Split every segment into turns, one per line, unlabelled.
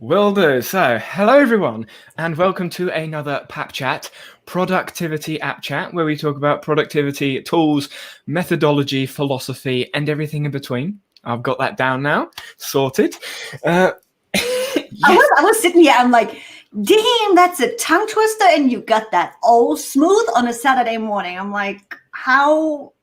Will do. So, hello everyone, and welcome to another PAP Chat, Productivity App Chat, where we talk about productivity, tools, methodology, philosophy, and everything in between. I've got that down now, sorted.
Yes. I was sitting here, I'm like, damn, that's a tongue twister, and you got that all smooth on a Saturday morning. I'm like, how?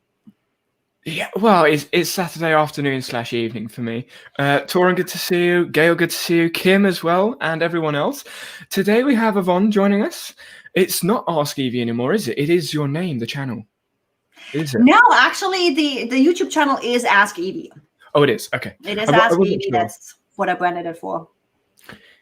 Yeah, well, it's Saturday afternoon / evening for me. Torin, good to see you. Gail, good to see you. Kim as well, and everyone else. Today we have Yvonne joining us. It's not Ask Evie anymore, is it? It is your name, the channel. Is it?
No, actually, the YouTube channel is Ask Evie.
Oh, it is. Okay.
It is Ask Evie. Sure. That's what I branded it for.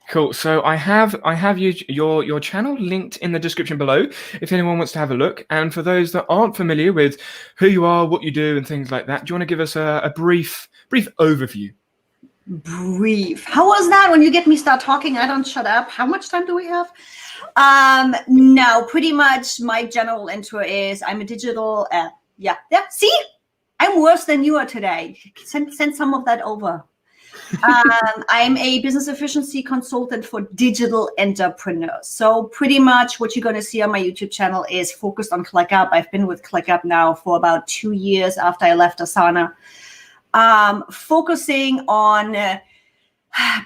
Cool. So I have your channel linked in the description below if anyone wants to have a look. And for those that aren't familiar with who you are, what you do, and things like that, do you want to give us a brief overview?
Brief. How was that? When you get me start talking, I don't shut up. How much time do we have? No, pretty much my general intro is I'm a digital. Yeah. See, I'm worse than you are today. Send some of that over. I'm a business efficiency consultant for digital entrepreneurs. So pretty much what you're going to see on my YouTube channel is focused on ClickUp. I've been with ClickUp now for about 2 years after I left Asana. Focusing on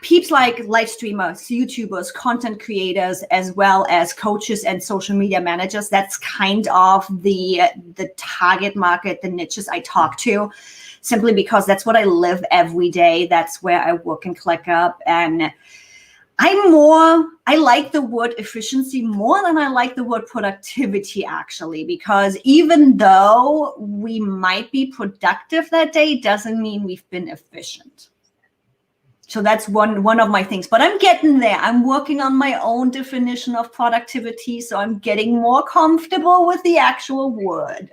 peeps like live streamers, YouTubers, content creators, as well as coaches and social media managers. That's kind of the target market, the niches I talk to, simply because that's what I live every day. That's where I work in ClickUp. And I like the word efficiency more than I like the word productivity, actually, because even though we might be productive that day, doesn't mean we've been efficient. So that's one of my things, but I'm getting there. I'm working on my own definition of productivity, so I'm getting more comfortable with the actual word.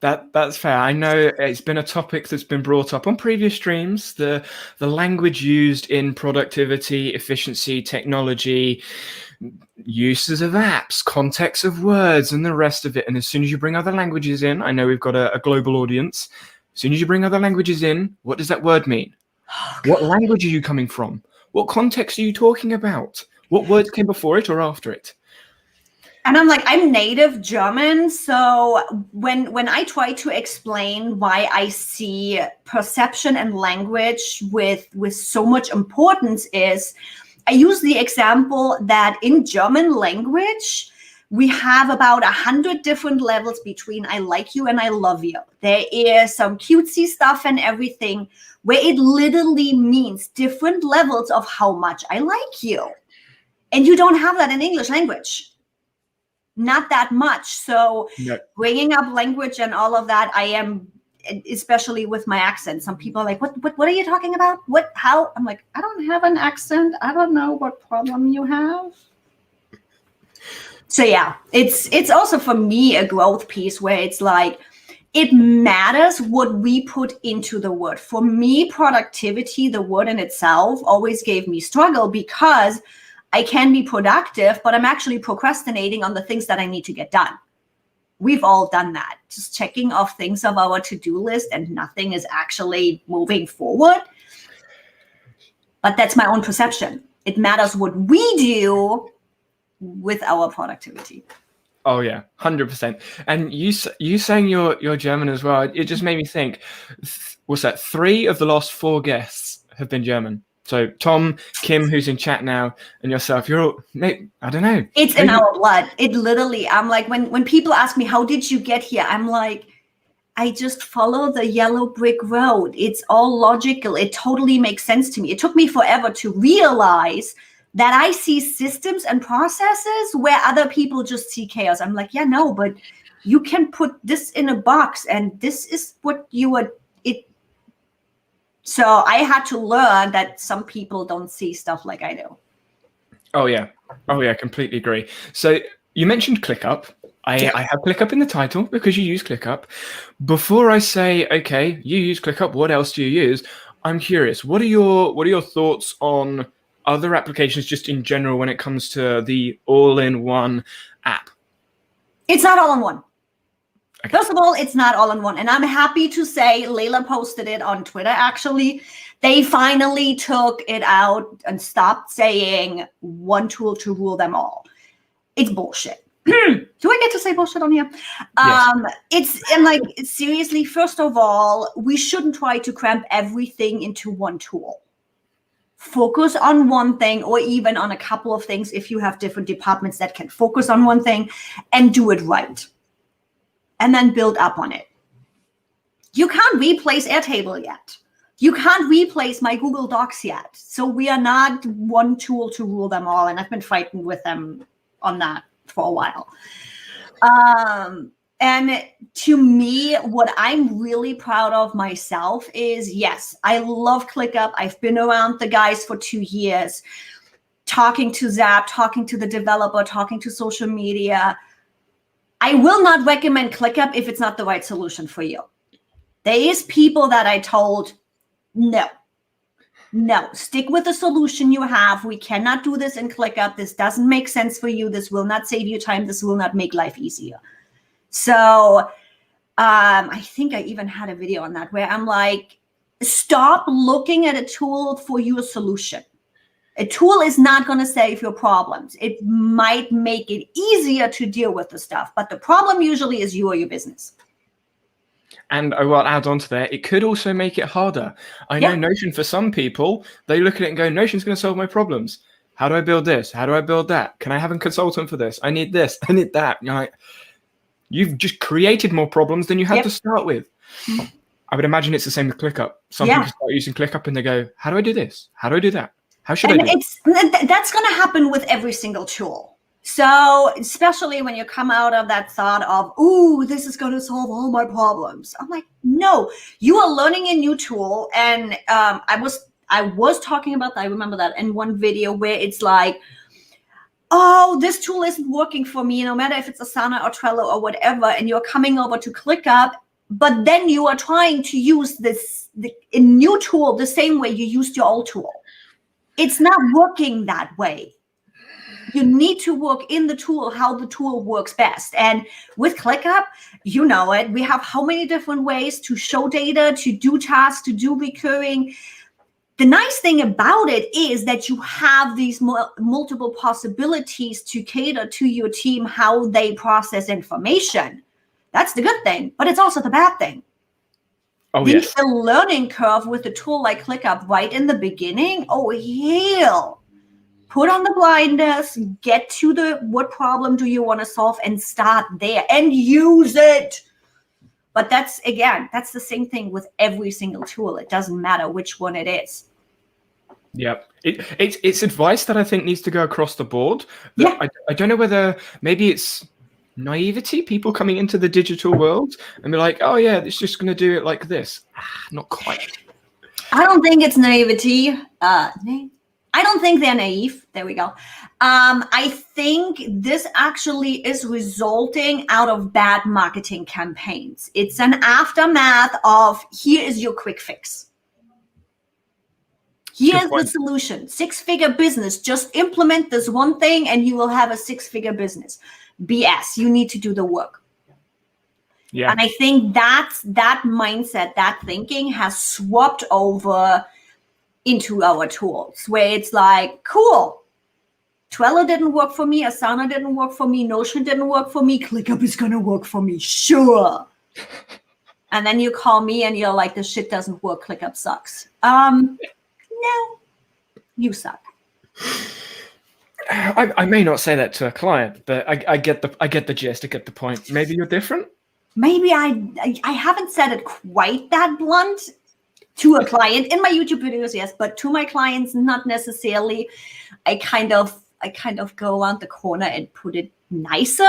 That's fair. I know it's been a topic that's been brought up on previous streams, the language used in productivity, efficiency, technology, uses of apps, context of words, and the rest of it. And as soon as you bring other languages in, I know we've got a global audience. As soon as you bring other languages in, what does that word mean? What language are you coming from? What context are you talking about? What words came before it or after it?
And I'm like, I'm native German. So when I try to explain why I see perception and language with so much importance is I use the example that in German language, we have about 100 different levels between I like you and I love you. There is some cutesy stuff and everything where it literally means different levels of how much I like you. And you don't have that in English language. Not that much. So bringing up language and all of that, I am, especially with my accent. Some people are like, what are you talking about? What, how? I'm like, I don't have an accent. I don't know what problem you have. So yeah, it's also for me a growth piece where it's like, it matters what we put into the word. For me, productivity, the word in itself, always gave me struggle because I can be productive, but I'm actually procrastinating on the things that I need to get done. We've all done that, just checking off things of our to-do list and nothing is actually moving forward. But that's my own perception. It matters what we do with our productivity.
Oh yeah, 100%. And you saying you're German as well, it just made me think, what's that? 3 of the last 4 guests have been German. So Tom, Kim, who's in chat now, and yourself, you're all, I don't know.
It's in our blood. It literally, I'm like, when people ask me, how did you get here? I'm like, I just follow the yellow brick road. It's all logical. It totally makes sense to me. It took me forever to realize that I see systems and processes where other people just see chaos. I'm like, yeah, no, but you can put this in a box and this is what you are. So I had to learn that some people don't see stuff like I do.
Oh yeah, completely agree. So you mentioned ClickUp. I have ClickUp in the title because you use ClickUp. Before I say, okay, you use ClickUp, what else do you use? I'm curious. What are your thoughts on other applications just in general when it comes to the all-in-one app?
It's not all-in-one. Okay. First of all, it's not all-in-one. And I'm happy to say, Layla posted it on Twitter, actually, They finally took it out and stopped saying one tool to rule them all. It's bullshit. Do I get to say bullshit on here?
Yes.
Seriously, first of all, we shouldn't try to cramp everything into one tool. Focus on one thing, or even on a couple of things if you have different departments that can focus on one thing, and do it right. And then build up on it. You can't replace Airtable yet. You can't replace my Google Docs yet. So we are not one tool to rule them all. And I've been fighting with them on that for a while. And to me, what I'm really proud of myself is, yes, I love ClickUp. I've been around the guys for 2 years, talking to Zap, talking to the developer, talking to social media. I will not recommend ClickUp if it's not the right solution for you. There is people that I told, no, stick with the solution you have. We cannot do this in ClickUp. This doesn't make sense for you. This will not save you time. This will not make life easier. So I think I even had a video on that where I'm like, stop looking at a tool for your solution. A tool is not going to save your problems. It might make it easier to deal with the stuff, but the problem usually is you or your business.
And I will add on to that, it could also make it harder. I know Notion, for some people, they look at it and go, Notion's going to solve my problems. How do I build this? How do I build that? Can I have a consultant for this? I need this. I need that. You're like, you've just created more problems than you had to start with. I would imagine it's the same with ClickUp. Some people start using ClickUp and they go, how do I do this? How do I do that? How should I do it?
That's going to happen with every single tool. So especially when you come out of that thought of, ooh, this is going to solve all my problems. I'm like, no, you are learning a new tool. And I was talking about that. I remember that in one video where it's like, oh, this tool isn't working for me, no matter if it's Asana or Trello or whatever, and you're coming over to ClickUp, but then you are trying to use a new tool the same way you used your old tool. It's not working that way. You need to work in the tool how the tool works best. And with ClickUp, you know it. We have how many different ways to show data, to do tasks, to do recurring. The nice thing about it is that you have these multiple possibilities to cater to your team, how they process information. That's the good thing, but it's also the bad thing.
Oh, yes.
The learning curve with a tool like ClickUp right in the beginning, oh, hell. Put on the blindness, get to what problem do you want to solve, and start there and use it. But that's the same thing with every single tool. It doesn't matter which one it is.
Yeah, it's advice that I think needs to go across the board. I don't know whether maybe it's naivety, people coming into the digital world and be like, oh yeah, it's just going to do it like this. Not quite.
I don't think it's naivety. I don't think they're naive. There we go. I think this actually is resulting out of bad marketing campaigns. It's an aftermath of, here is your quick fix. Here's the solution. 6-figure business. Just implement this one thing and you will have a 6-figure business. BS. You need to do the work. Yeah. And I think that mindset, that thinking has swapped over into our tools where it's like, cool, Trello didn't work for me, Asana didn't work for me, Notion didn't work for me, ClickUp is going to work for me, sure. And then you call me and you're like, this shit doesn't work, ClickUp sucks. No, you suck.
I may not say that to a client, but I get the gist, I get the point. Maybe you're different?
Maybe I haven't said it quite that blunt. To a client in my YouTube videos, yes, but to my clients, not necessarily. I kind of go around the corner and put it nicer.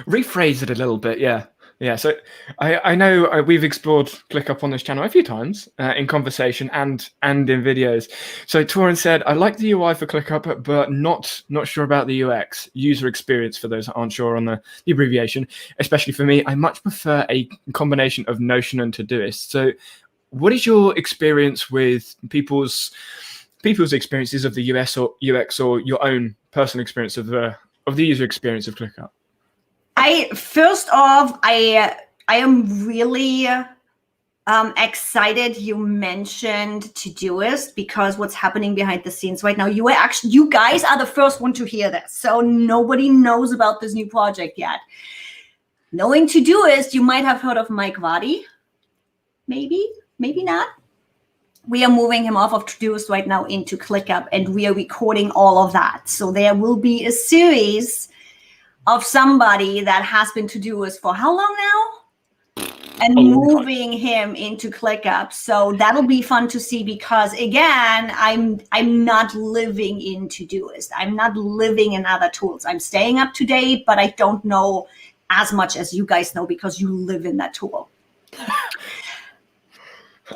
Rephrase it a little bit, yeah. So I know we've explored ClickUp on this channel a few times in conversation and in videos. So Torin said, I like the UI for ClickUp, but not sure about the UX, user experience, for those that aren't sure on the abbreviation. Especially for me, I much prefer a combination of Notion and Todoist. So what is your experience with people's experiences of the US or UX, or your own personal experience of the user experience of ClickUp?
First off, I am really Excited you mentioned Todoist, because what's happening behind the scenes right now, you guys are the first one to hear this. So nobody knows about this new project yet. Knowing Todoist, you might have heard of Mike Vardy. Maybe not. We are moving him off of Todoist right now into ClickUp, and we are recording all of that. So there will be a series of somebody that has been Todoist for how long now? And moving him into ClickUp. So that'll be fun to see, because again, I'm not living in Todoist. I'm not living in other tools. I'm staying up to date, but I don't know as much as you guys know, because you live in that tool.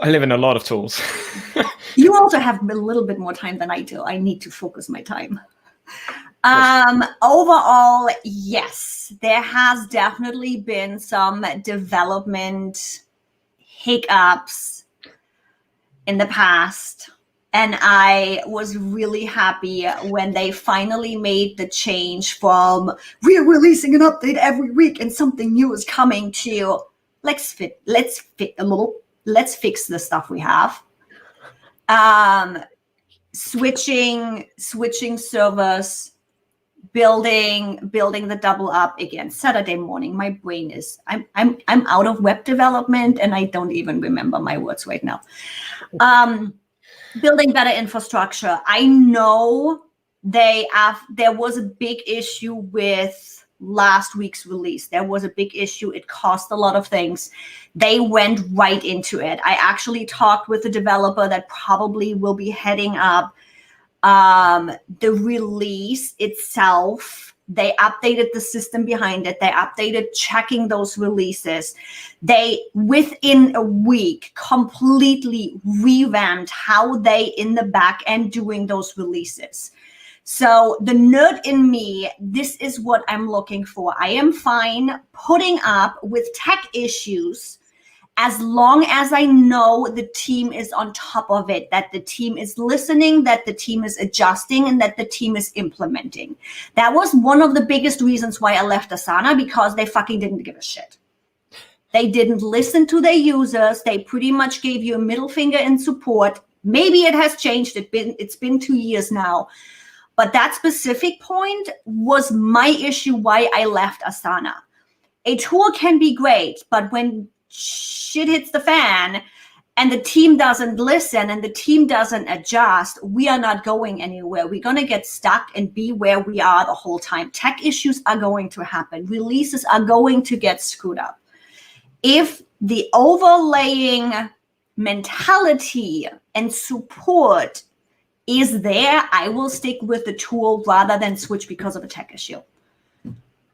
I live in a lot of tools.
You also have a little bit more time than I do. I need to focus my time. Overall, yes, there has definitely been some development hiccups in the past. And I was really happy when they finally made the change from we're releasing an update every week and something new is coming to let's fix the stuff we have. Switching servers, building the double up again. Saturday morning, my brain is I'm out of web development and I don't even remember my words right now. Building better infrastructure. I know there was a big issue with last week's release. There was a big issue. It cost a lot of things. They went right into it. I actually talked with a developer that probably will be heading up the release itself. They updated the system behind it. They updated checking those releases. They, within a week, completely revamped how they in the back end doing those releases. So the nerd in me, this is what I'm looking for. I am fine putting up with tech issues as long as I know the team is on top of it, that the team is listening, that the team is adjusting, and that the team is implementing. That was one of the biggest reasons why I left Asana, because they fucking didn't give a shit. They didn't listen to their users. They pretty much gave you a middle finger in support. Maybe it has changed. It's been 2 years now. But that specific point was my issue why I left Asana. A tool can be great, but when shit hits the fan and the team doesn't listen and the team doesn't adjust, we are not going anywhere. We're going to get stuck and be where we are the whole time. Tech issues are going to happen. Releases are going to get screwed up. If the overlaying mentality and support is there, I will stick with the tool rather than switch because of a tech issue.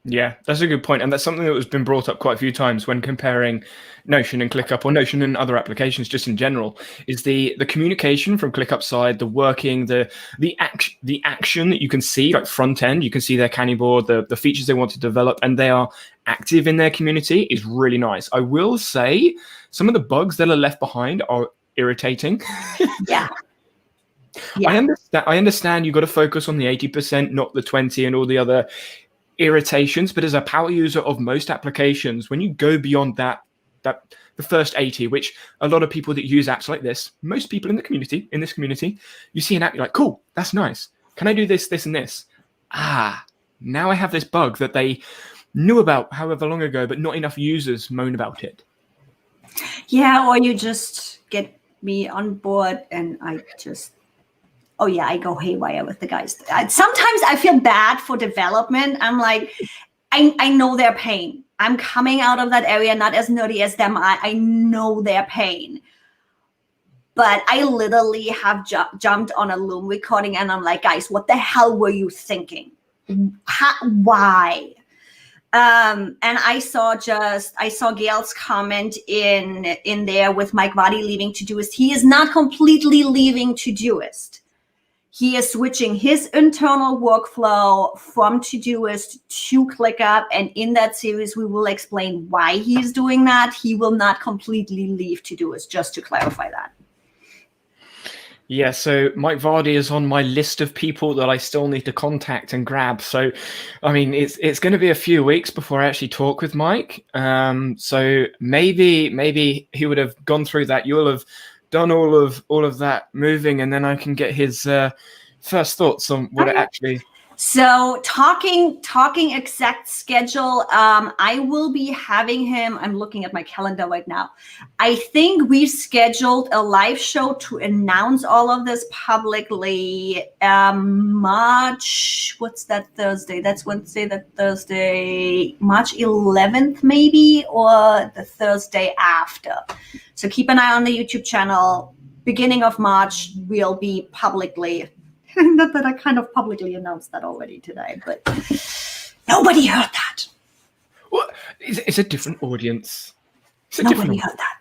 Yeah, that's a good point. And that's something that has been brought up quite a few times when comparing Notion and ClickUp, or Notion and other applications just in general, is the communication from ClickUp side, the working, the action that you can see, like front end, you can see their canny board, the features they want to develop, and they are active in their community is really nice. I will say some of the bugs that are left behind are irritating.
Yeah.
I understand you've got to focus on the 80%, not the 20 and all the other irritations, but as a power user of most applications, when you go beyond that the first 80, which a lot of people that use apps like this, most people in this community, you see an app, you're like, cool, that's nice. Can I do this, this, and this? Now I have this bug that they knew about however long ago, but not enough users moan about it.
Yeah, or you just get me on board and I go haywire with the guys. Sometimes I feel bad for development. I'm like, I know their pain. I'm coming out of that area, not as nerdy as them. I know their pain. But I literally have jumped on a Loom recording and I'm like, guys, what the hell were you thinking? Why? And I saw Gail's comment in there with Mike Vardy leaving Todoist. He is not completely leaving Todoist. He is switching his internal workflow from Todoist to ClickUp. And in that series, we will explain why he's doing that. He will not completely leave Todoist, just to clarify that.
Yeah, so Mike Vardy is on my list of people that I still need to contact and grab. So, I mean, it's going to be a few weeks before I actually talk with Mike. So maybe he would have gone through that. You'll have done all of that moving, and then I can get his first thoughts on what it actually.
So talking exact schedule, I will be having him. I'm looking at my calendar right now. I think we scheduled a live show to announce all of this publicly. March, what's that Thursday? That's Wednesday, that Thursday, March 11th maybe, or the Thursday after. So keep an eye on the YouTube channel. Beginning of March, we'll be publicly. Not that I kind of publicly announced that already today, but nobody heard that.
What? It's a different audience.
Nobody heard that.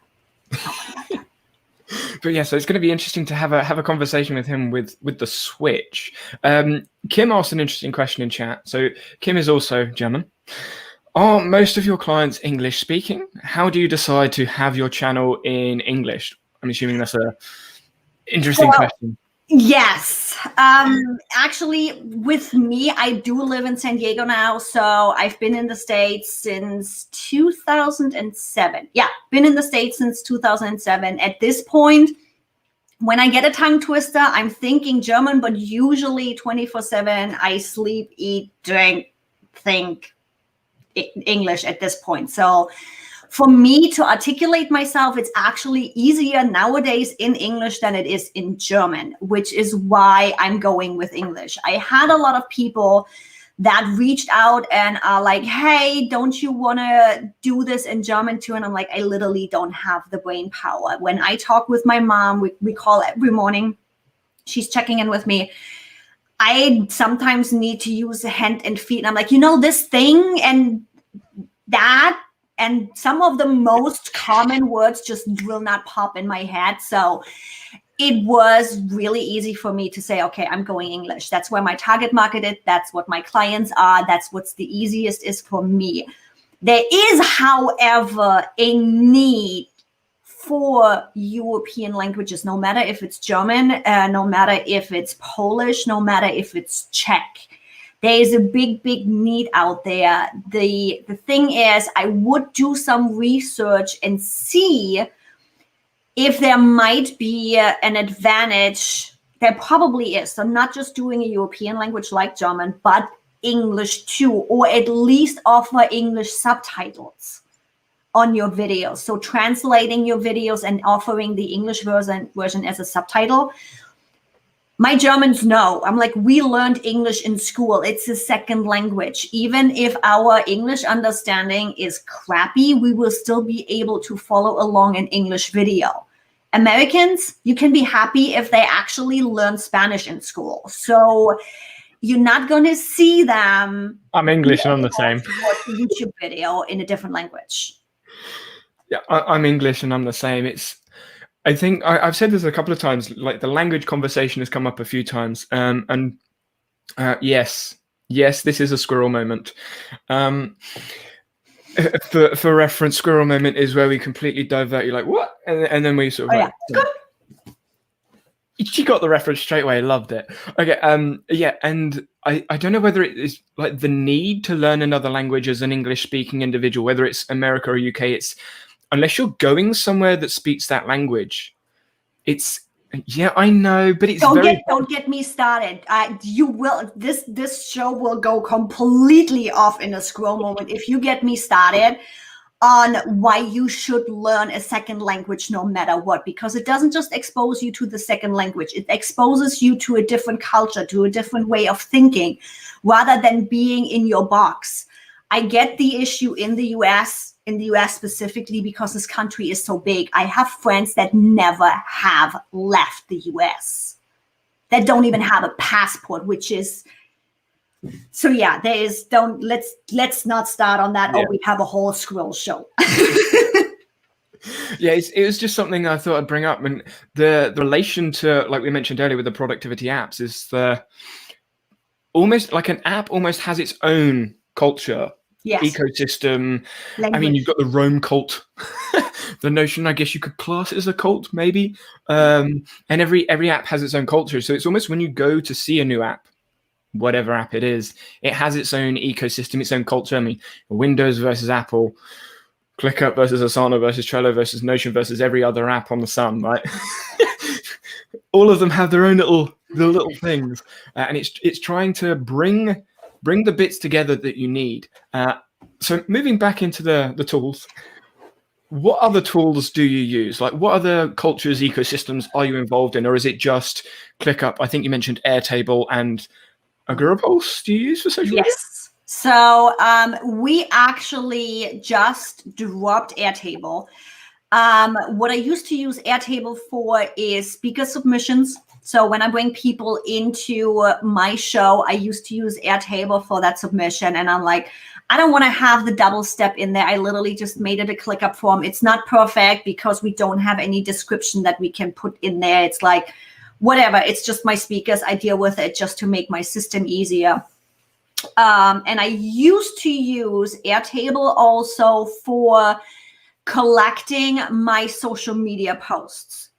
But yeah, so it's going to be interesting to have a conversation with him with the Switch. Kim asked an interesting question in chat. So Kim is also German. Are most of your clients English speaking? How do you decide to have your channel in English? I'm assuming that's a interesting question.
Yes. Actually, with me, I do live in San Diego now. So I've been in the States since 2007. Yeah, been in the States since 2007. At this point, when I get a tongue twister, I'm thinking German, but usually 24/7, I sleep, eat, drink, think English at this point. So for me to articulate myself, it's actually easier nowadays in English than it is in German, which is why I'm going with English. I had a lot of people that reached out and are like, hey, don't you want to do this in German too? And I'm like, I literally don't have the brain power. When I talk with my mom, we call every morning, she's checking in with me. I sometimes need to use hand and feet. And I'm like, this thing and that. And some of the most common words just will not pop in my head. So it was really easy for me to say, okay, I'm going English. That's where my target market is. That's what my clients are. That's what's the easiest is for me. There is, however, a need for European languages, no matter if it's German, no matter if it's Polish, no matter if it's Czech. There is a big need out there. The thing is, I would do some research and see if there might be an advantage. There probably is. So not just doing a European language like German, but English too, or at least offer English subtitles on your videos. So translating your videos and offering the English version as a subtitle. My Germans know. I'm like, we learned English in school. It's a second language. Even if our English understanding is crappy, we will still be able to follow along an English video. Americans, you can be happy if they actually learn Spanish in school. So you're not going to see them.
I'm English and I'm the same.
Watch a YouTube video in a different language.
Yeah, I'm English and I'm the same. I think I've said this a couple of times, like the language conversation has come up a few times. Yes, this is a squirrel moment. For reference, squirrel moment is where we completely divert. You're like, what? And then we sort of She got the reference straight away. Loved it. Okay. Yeah. And I don't know whether it is like the need to learn another language as an English speaking individual, whether it's America or UK, it's, unless you're going somewhere that speaks that language, it's, yeah, I know, but it's
don't get me started. You will, this show will go completely off in a squirrel moment if you get me started on why you should learn a second language no matter what, because it doesn't just expose you to the second language. It exposes you to a different culture, to a different way of thinking, rather than being in your box. I get the issue in the US specifically because this country is so big. I have friends that never have left the US, that don't even have a passport, which is, so yeah, let's not start on that. Yeah. Oh, we have a whole squirrel show.
Yeah, it was just something I thought I'd bring up. And the relation to, like we mentioned earlier with the productivity apps, is almost like an app almost has its own culture.
Yes.
ecosystem. I mean,
Language.
you've got the Rome cult, the Notion, I guess you could class it as a cult, maybe. And every app has its own culture. So it's almost when you go to see a new app, whatever app it is, it has its own ecosystem, its own culture. I mean, Windows versus Apple, ClickUp versus Asana versus Trello versus Notion versus every other app on the sun, right? All of them have their own little things, and it's trying to bring the bits together that you need. So moving back into the tools, what other tools do you use? Like, what other cultures, ecosystems are you involved in, or is it just ClickUp? I think you mentioned Airtable and Agorapulse. Do you use for social media?
Yes. So we actually just dropped Airtable. What I used to use Airtable for is speaker submissions. So when I bring people into my show, I used to use Airtable for that submission. And I'm like, I don't want to have the double step in there. I literally just made it a ClickUp form. It's not perfect because we don't have any description that we can put in there. It's like, whatever, it's just my speakers. I deal with it just to make my system easier. And I used to use Airtable also for collecting my social media posts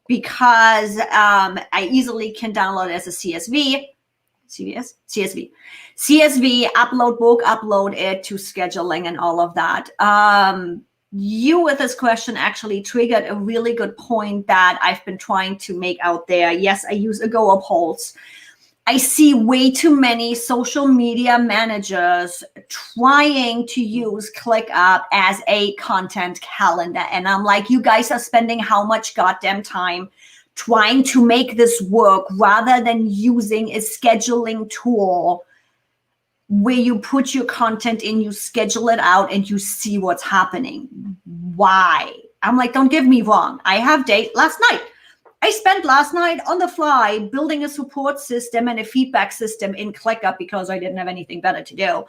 because I easily can download it as a CSV, upload book, upload it to scheduling and all of that. You with this question actually triggered a really good point that I've been trying to make out there. Yes, I use Agorapulse. I see way too many social media managers trying to use ClickUp as a content calendar. And I'm like, you guys are spending how much goddamn time trying to make this work rather than using a scheduling tool where you put your content in, you schedule it out, and you see what's happening. Why? I'm like, don't get me wrong. I have date last night. I spent last night on the fly building a support system and a feedback system in ClickUp because I didn't have anything better to do.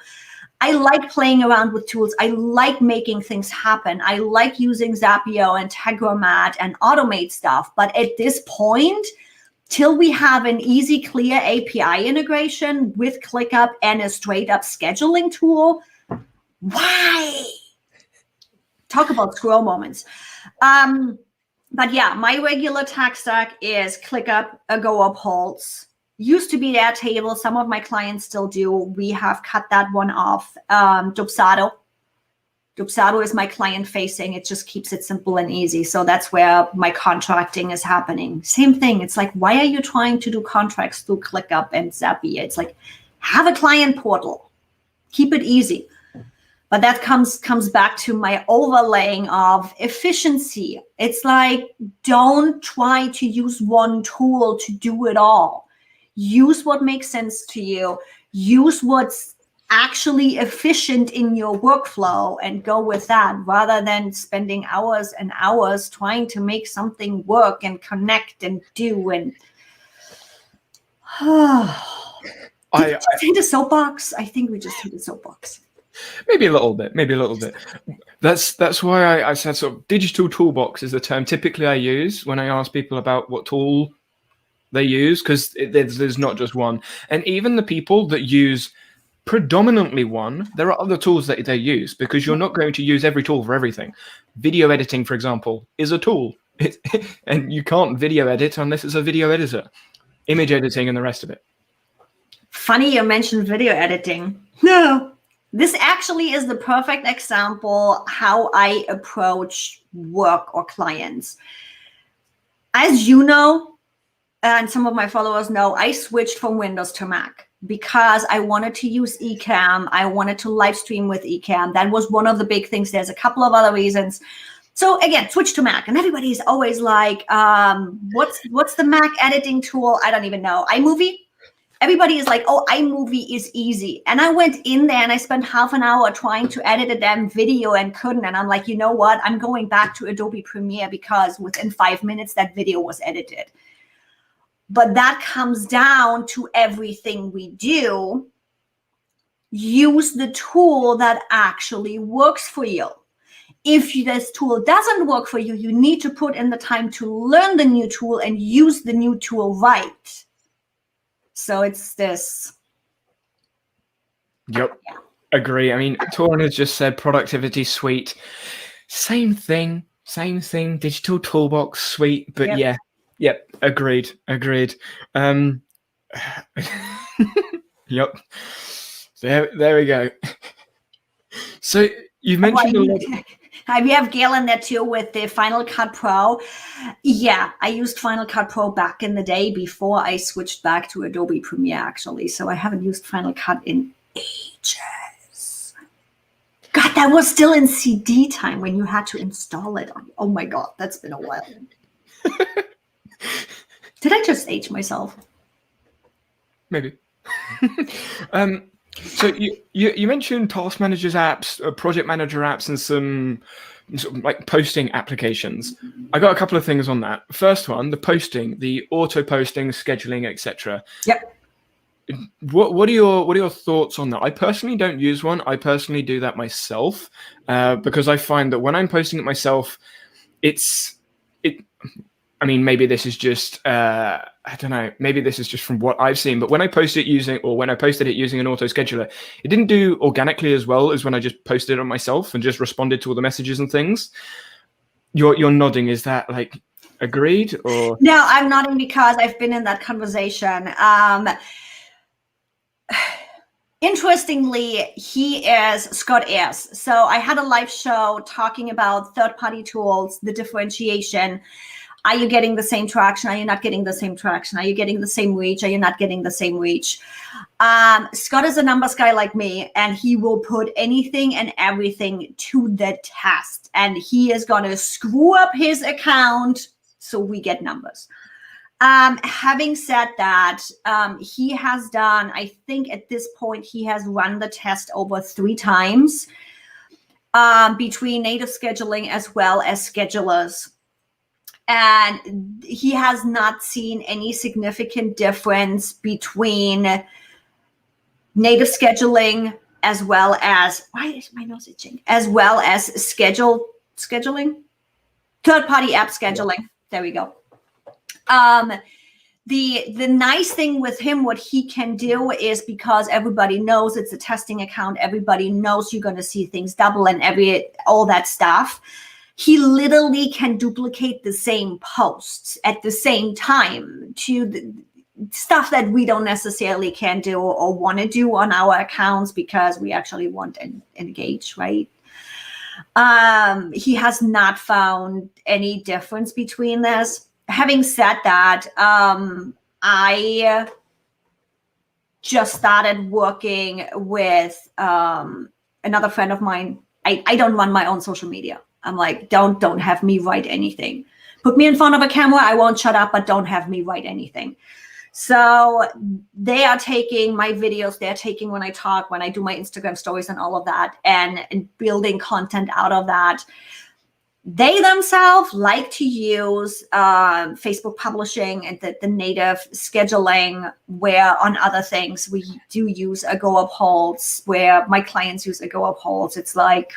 I like playing around with tools. I like making things happen. I like using Zapier and Tegromat and automate stuff. But at this point, till we have an easy, clear API integration with ClickUp and a straight up scheduling tool, why? Talk about scroll moments. But yeah, my regular tech stack is ClickUp, Agorapulse. Used to be Airtable. Some of my clients still do. We have cut that one off. Dubsado. Dubsado is my client facing. It just keeps it simple and easy. So that's where my contracting is happening. Same thing. It's like, why are you trying to do contracts through ClickUp and Zapier? It's like, have a client portal. Keep it easy. But that comes back to my overlaying of efficiency. It's like, don't try to use one tool to do it all. Use what makes sense to you. Use what's actually efficient in your workflow and go with that rather than spending hours and hours trying to make something work and connect and do. And did we just hit a soapbox? I think we just hit a soapbox.
Maybe a little bit. That's why I said sort of digital toolbox is the term typically I use when I ask people about what tool they use, because there's not just one. And even the people that use predominantly one, there are other tools that they use, because you're not going to use every tool for everything. Video editing, for example, is a tool. And you can't video edit unless it's a video editor. Image editing and the rest of it.
Funny you mentioned video editing. No. This actually is the perfect example how I approach work or clients. As you know, and some of my followers know, I switched from Windows to Mac because I wanted to use Ecamm. I wanted to live stream with Ecamm. That was one of the big things. There's a couple of other reasons. So again, switch to Mac. And everybody's always like, what's the Mac editing tool? I don't even know. iMovie? Everybody is like, oh, iMovie is easy. And I went in there and I spent half an hour trying to edit a damn video and couldn't. And I'm like, you know what? I'm going back to Adobe Premiere because within 5 minutes, that video was edited. But that comes down to everything we do. Use the tool that actually works for you. If this tool doesn't work for you, you need to put in the time to learn the new tool and use the new tool right. So it's this.
Yep.
Yeah.
Agree. I mean, Torin has just said productivity suite. Same thing. Digital toolbox suite. But
Yep.
yep. Agreed. Um, yep. There we go. So you've mentioned a lot.
We have Gail in there too with the Final Cut Pro. Yeah, I used Final Cut Pro back in the day before I switched back to Adobe Premiere, actually. So I haven't used Final Cut in ages. God, that was still in CD time when you had to install it. Oh my God, that's been a while. Did I just age myself?
Maybe. So you mentioned task managers apps, project manager apps, and some sort of like posting applications. I got a couple of things on that. First one, the posting, the auto posting, scheduling, etc.
Yep.
What are your thoughts on that? I personally don't use one. I personally do that myself because I find that when I'm posting it myself, I mean, maybe this is just, I don't know, maybe this is just from what I've seen, but when I posted it using an auto scheduler, it didn't do organically as well as when I just posted it on myself and just responded to all the messages and things. You're nodding. Is that like agreed or?
No, I'm nodding because I've been in that conversation. Interestingly, he is Scott Ayers. So I had a live show talking about third-party tools, the differentiation. Are you getting the same traction? Are you not getting the same traction? Are you getting the same reach? Are you not getting the same reach? Scott is a numbers guy like me, and he will put anything and everything to the test. And he is going to screw up his account so we get numbers. Having said that, he has done, I think at this point, he has run the test over 3 times between native scheduling as well as schedulers. And he has not seen any significant difference between native scheduling as well as, why is my nose itching? As well as scheduling, third-party app scheduling. There we go. The nice thing with him, what he can do is because everybody knows it's a testing account, everybody knows you're going to see things double and all that stuff. He literally can duplicate the same posts at the same time to the stuff that we don't necessarily can do or want to do on our accounts because we actually want to engage, right? He has not found any difference between this. Having said that, I just started working with another friend of mine. I don't run my own social media. I'm like, don't have me write anything. Put me in front of a camera, I won't shut up, but don't have me write anything. So they are taking my videos, they're taking when I talk, when I do my Instagram stories and all of that, and building content out of that. They themselves like to use Facebook publishing and the native scheduling, where on other things we do use a go upholds, where my clients use a go upholds. It's like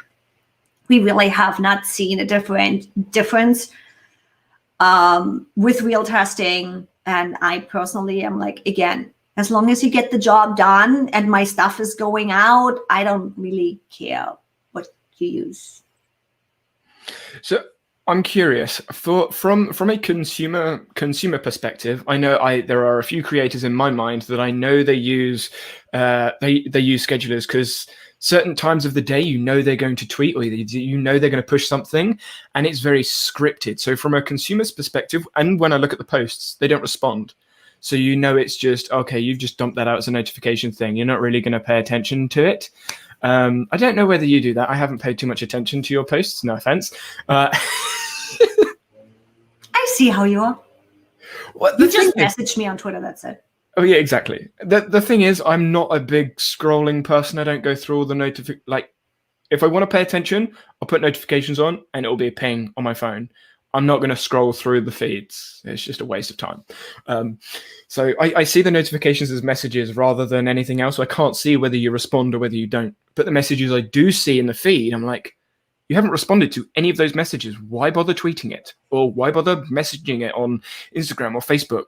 we really have not seen a difference with real testing. And I personally am like, again, as long as you get the job done and my stuff is going out, I don't really care what you use.
So I'm curious, from a consumer perspective, I know there are a few creators in my mind that I know they use schedulers because certain times of the day, they're going to tweet or they're going to push something, and it's very scripted. So from a consumer's perspective, and when I look at the posts, they don't respond. So it's just, okay, you've just dumped that out as a notification thing. You're not really going to pay attention to it. I don't know whether you do that. I haven't paid too much attention to your posts. No offense. I
see how you are. You just messaged me on Twitter. That's it.
Oh yeah, exactly. The thing is, I'm not a big scrolling person. I don't go through all the if I want to pay attention, I'll put notifications on and it'll be a ping on my phone. I'm not going to scroll through the feeds. It's just a waste of time. So I see the notifications as messages rather than anything else. I can't see whether you respond or whether you don't. But the messages I do see in the feed, I'm like, you haven't responded to any of those messages. Why bother tweeting it? Or why bother messaging it on Instagram or Facebook?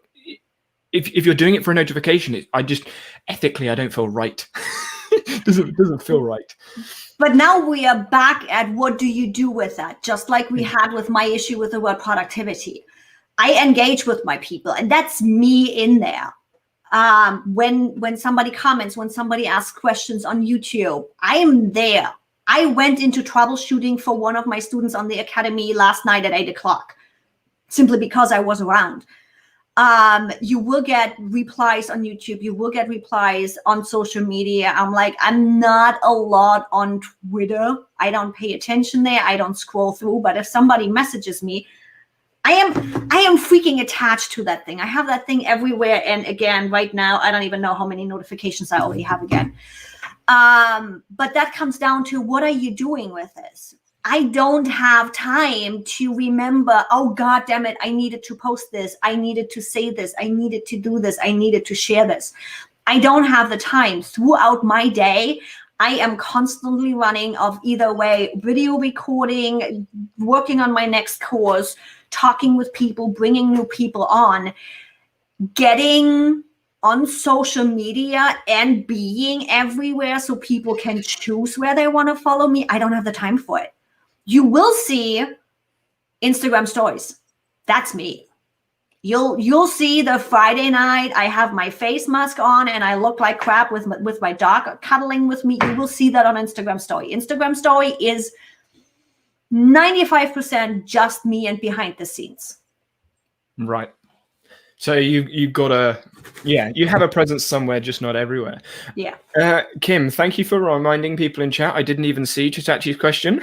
If you're doing it for a notification, ethically, I don't feel right. doesn't feel right.
But now we are back at what do you do with that? Just like we had with my issue with the word productivity. I engage with my people, and that's me in there. When somebody comments, when somebody asks questions on YouTube, I am there. I went into troubleshooting for one of my students on the academy last night at 8 o'clock, simply because I was around. You will get replies on YouTube. You will get replies on social media. I'm not a lot on Twitter. I don't pay attention there. I don't scroll through. But if somebody messages me, I am freaking attached to that thing. I have that thing everywhere. And again, right now, I don't even know how many notifications I already have again. But that comes down to, what are you doing with this? I don't have time to remember, oh, God damn it, I needed to post this. I needed to say this. I needed to do this. I needed to share this. I don't have the time. Throughout my day, I am constantly running of either way, video recording, working on my next course, talking with people, bringing new people on, getting on social media and being everywhere so people can choose where they want to follow me. I don't have the time for it. You will see Instagram stories. That's me. You'll see the Friday night I have my face mask on and I look like crap with my dog cuddling with me. You will see that on Instagram story. Instagram story is 95% just me and behind the scenes.
Right. So you got you have a presence somewhere, just not everywhere.
Yeah.
Kim, thank you for reminding people in chat. I didn't even see Chitachi's question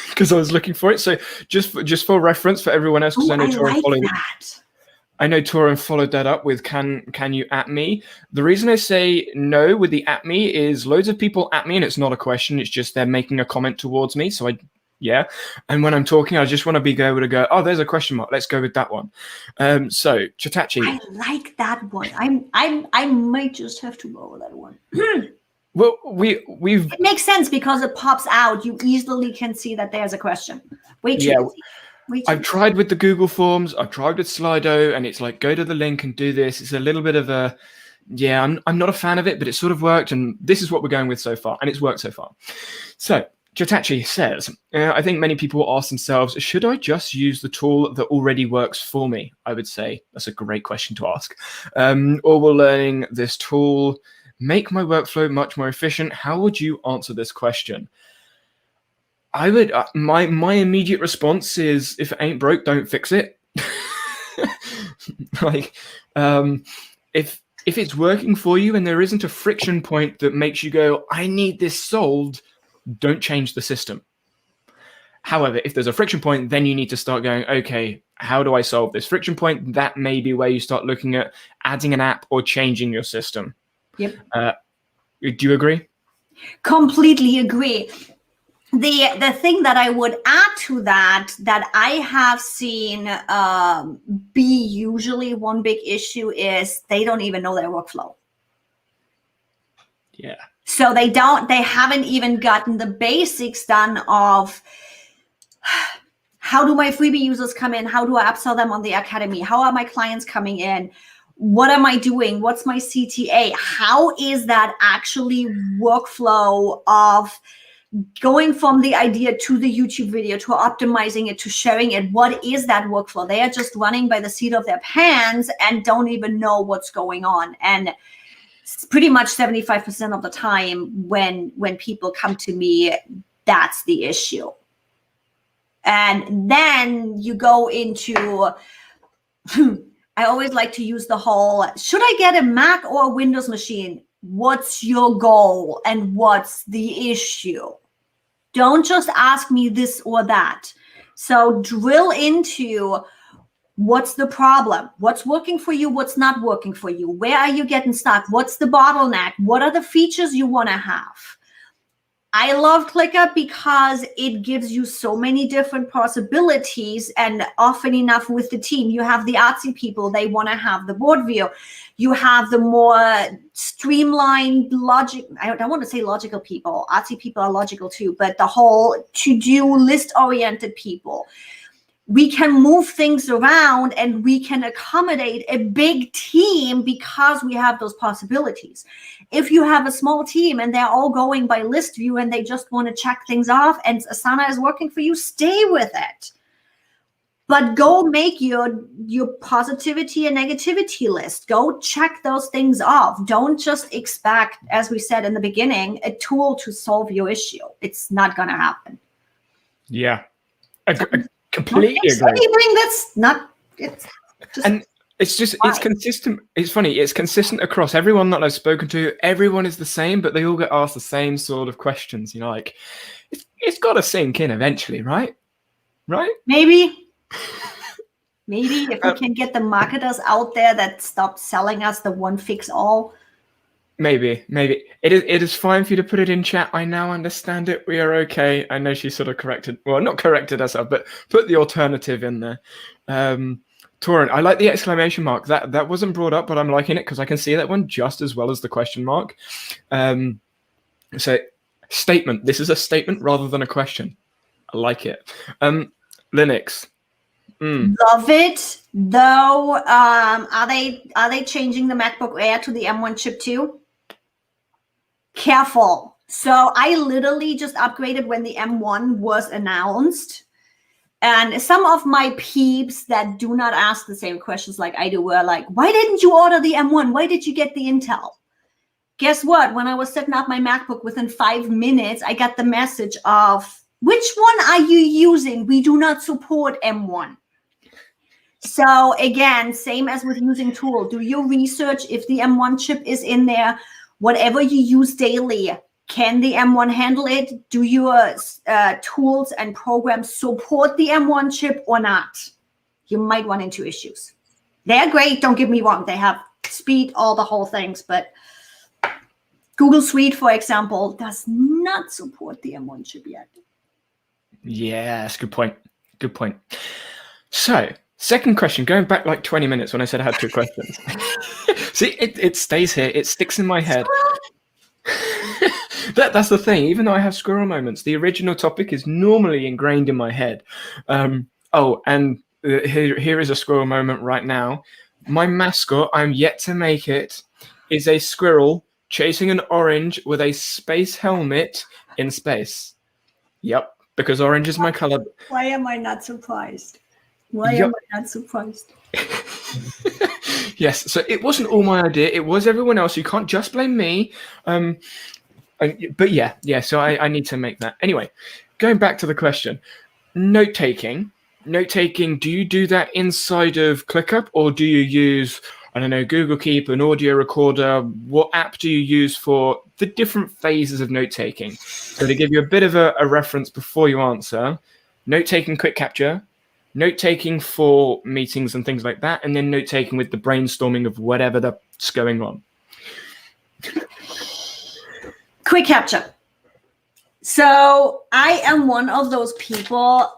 because I was looking for it. So just for reference for everyone else, because I know Torin followed that. I know Torin followed that up with can you at me? The reason I say no with the at me is loads of people at me and it's not a question. It's just they're making a comment towards me. So and when I'm talking, I just want to be able to go, oh, there's a question mark. Let's go with that one. So Chitachi.
I like that one. I might just have to go with that one.
Well, we've.
It makes sense because it pops out. You easily can see that there's a question. Wait,
I've tried with the Google Forms. I've tried with Slido, and it's like go to the link and do this. It's a little bit of a. I'm not a fan of it, but it sort of worked, and this is what we're going with so far, and it's worked so far. So. Chitachi says, I think many people will ask themselves, should I just use the tool that already works for me? I would say that's a great question to ask. Or will learning this tool make my workflow much more efficient? How would you answer this question? I would, my immediate response is, if it ain't broke, don't fix it. If it's working for you and there isn't a friction point that makes you go, I need this solved, don't change the system. However, if there's a friction point, then you need to start going, okay, how do I solve this friction point? That may be where you start looking at adding an app or changing your system.
Yep.
Do you agree?
Completely agree. The thing that I would add to that I have seen be usually one big issue is they don't even know their workflow.
Yeah.
So they haven't even gotten the basics done of how do my freebie users come in? How do I upsell them on the academy? How are my clients coming in? What am I doing? What's my CTA? How is that actually workflow of going from the idea to the YouTube video, to optimizing it, to sharing it? What is that workflow? They are just running by the seat of their pants and don't even know what's going on. And pretty much 75% of the time when people come to me, that's the issue. And then you go into, I always like to use the whole, should I get a Mac or a Windows machine? What's your goal and what's the issue? Don't just ask me this or that. So drill into what's the problem? What's working for you? What's not working for you? Where are you getting stuck? What's the bottleneck? What are the features you want to have? I love ClickUp because it gives you so many different possibilities, and often enough with the team, you have the artsy people, they want to have the board view. You have the more streamlined logic. I don't want to say logical people. Artsy people are logical too, but the whole to-do list oriented people. we can move things around and we can accommodate a big team because we have those possibilities. If you have a small team and they're all going by list view and they just want to check things off and Asana is working for you, stay with it. But go make your positivity and negativity list. Go check those things off. Don't just expect, as we said in the beginning, a tool to solve your issue. It's not going to happen.
Yeah. Completely agree.
Anything that's not, it's just,
and it's just, it's consistent. It's funny. It's consistent across everyone that I've spoken to. Everyone is the same, but they all get asked the same sort of questions. You know, like it's got to sink in eventually, right? Right?
Maybe if we can get the marketers out there that stop selling us the one fix all. Maybe
it is fine for you to put it in chat. I now understand it. We are okay. I know she sort of corrected, well, not corrected herself, but put the alternative in there. Torrent, I like the exclamation mark. That wasn't brought up, but I'm liking it because I can see that one just as well as the question mark. So statement. This is a statement rather than a question. I like it. Linux.
Love it. Though, are they changing the MacBook Air to the M1 chip too? Careful. So I literally just upgraded when the M1 was announced. And some of my peeps that do not ask the same questions like I do were like, why didn't you order the M1? Why did you get the Intel? Guess what? When I was setting up my MacBook, within 5 minutes, I got the message of, which one are you using? We do not support M1. So again, same as with using tool. Do your research if the M1 chip is in there. Whatever you use daily, can the M1 handle it? Do your tools and programs support the M1 chip or not? You might run into issues. They're great, don't get me wrong. They have speed, all the whole things, but Google Suite, for example, does not support the M1 chip yet.
Yes, good point. Good point. So, second question, going back like 20 minutes when I said I had 2 questions. See, it stays here. It sticks in my head. That's the thing. Even though I have squirrel moments, the original topic is normally ingrained in my head. Here is a squirrel moment right now. My mascot, I'm yet to make it, is a squirrel chasing an orange with a space helmet in space. Yep, because orange is my color.
Why am I not surprised? Why am I not surprised?
Yes, so it wasn't all my idea. It was everyone else. You can't just blame me. But yeah. So I need to make that. Anyway, going back to the question, note-taking. Do you do that inside of ClickUp or do you use, I don't know, Google Keep, an audio recorder? What app do you use for the different phases of note-taking? So to give you a bit of a reference before you answer, note-taking quick capture, note-taking for meetings and things like that, and then note-taking with the brainstorming of whatever that's going on.
Quick capture. So I am one of those people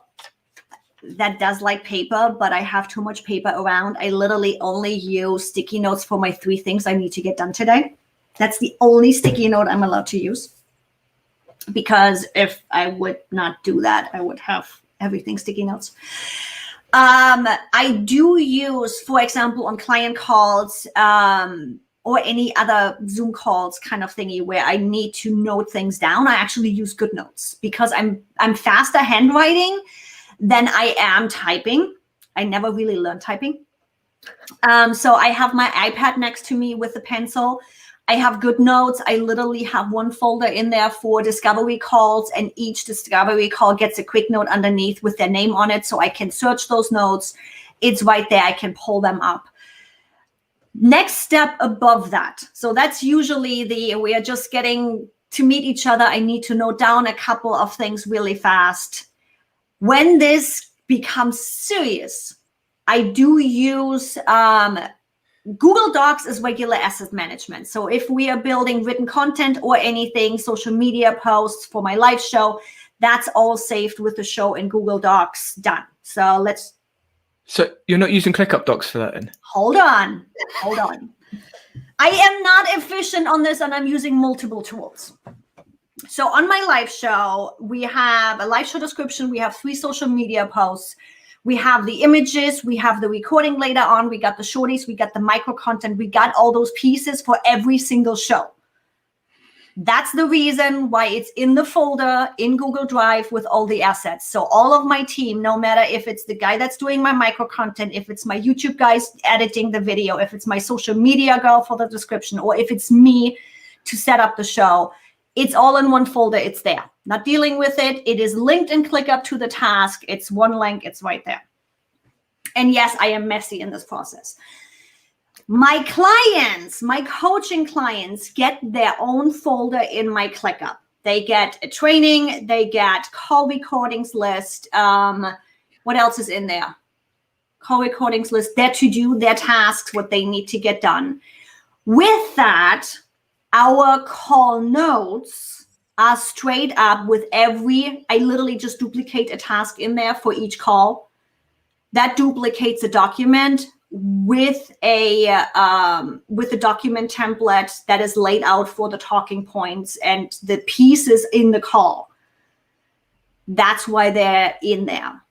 that does like paper, but I have too much paper around. I literally only use sticky notes for my 3 things I need to get done today. That's the only sticky note I'm allowed to use. Because if I would not do that, I would have everything sticky notes. I do use, for example, on client calls or any other Zoom calls kind of thingy where I need to note things down, I actually use GoodNotes because I'm faster handwriting than I am typing. I never really learned typing. So I have my iPad next to me with a pencil. I have GoodNotes. I literally have one folder in there for discovery calls, and each discovery call gets a quick note underneath with their name on it, so I can search those notes. It's right there. I can pull them up. Next step above that. So that's usually we are just getting to meet each other. I need to note down a couple of things really fast. When this becomes serious, I do use Google Docs is regular asset management. So if we are building written content or anything, social media posts for my live show, that's all saved with the show in Google Docs. Done. So let's.
So you're not using ClickUp Docs for that then?
Hold on. I am not efficient on this, and I'm using multiple tools. So on my live show, we have a live show description. We have 3 social media posts. We have the images, we have the recording later on, we got the shorties, we got the micro content, we got all those pieces for every single show. That's the reason why it's in the folder in Google Drive with all the assets. So all of my team, no matter if it's the guy that's doing my micro content, if it's my YouTube guys editing the video, if it's my social media girl for the description, or if it's me to set up the show, it's all in one folder. It's there. Not dealing with it. It is linked in ClickUp to the task. It's one link. It's right there. And yes, I am messy in this process. My clients, my coaching clients, get their own folder in my ClickUp. They get a training. They get call recordings list. What else is in there? Call recordings list, their to-do, their tasks, what they need to get done. With that, our call notes are straight up with I literally just duplicate a task in there for each call. That duplicates a document with a document template that is laid out for the talking points and the pieces in the call. That's why they're in there.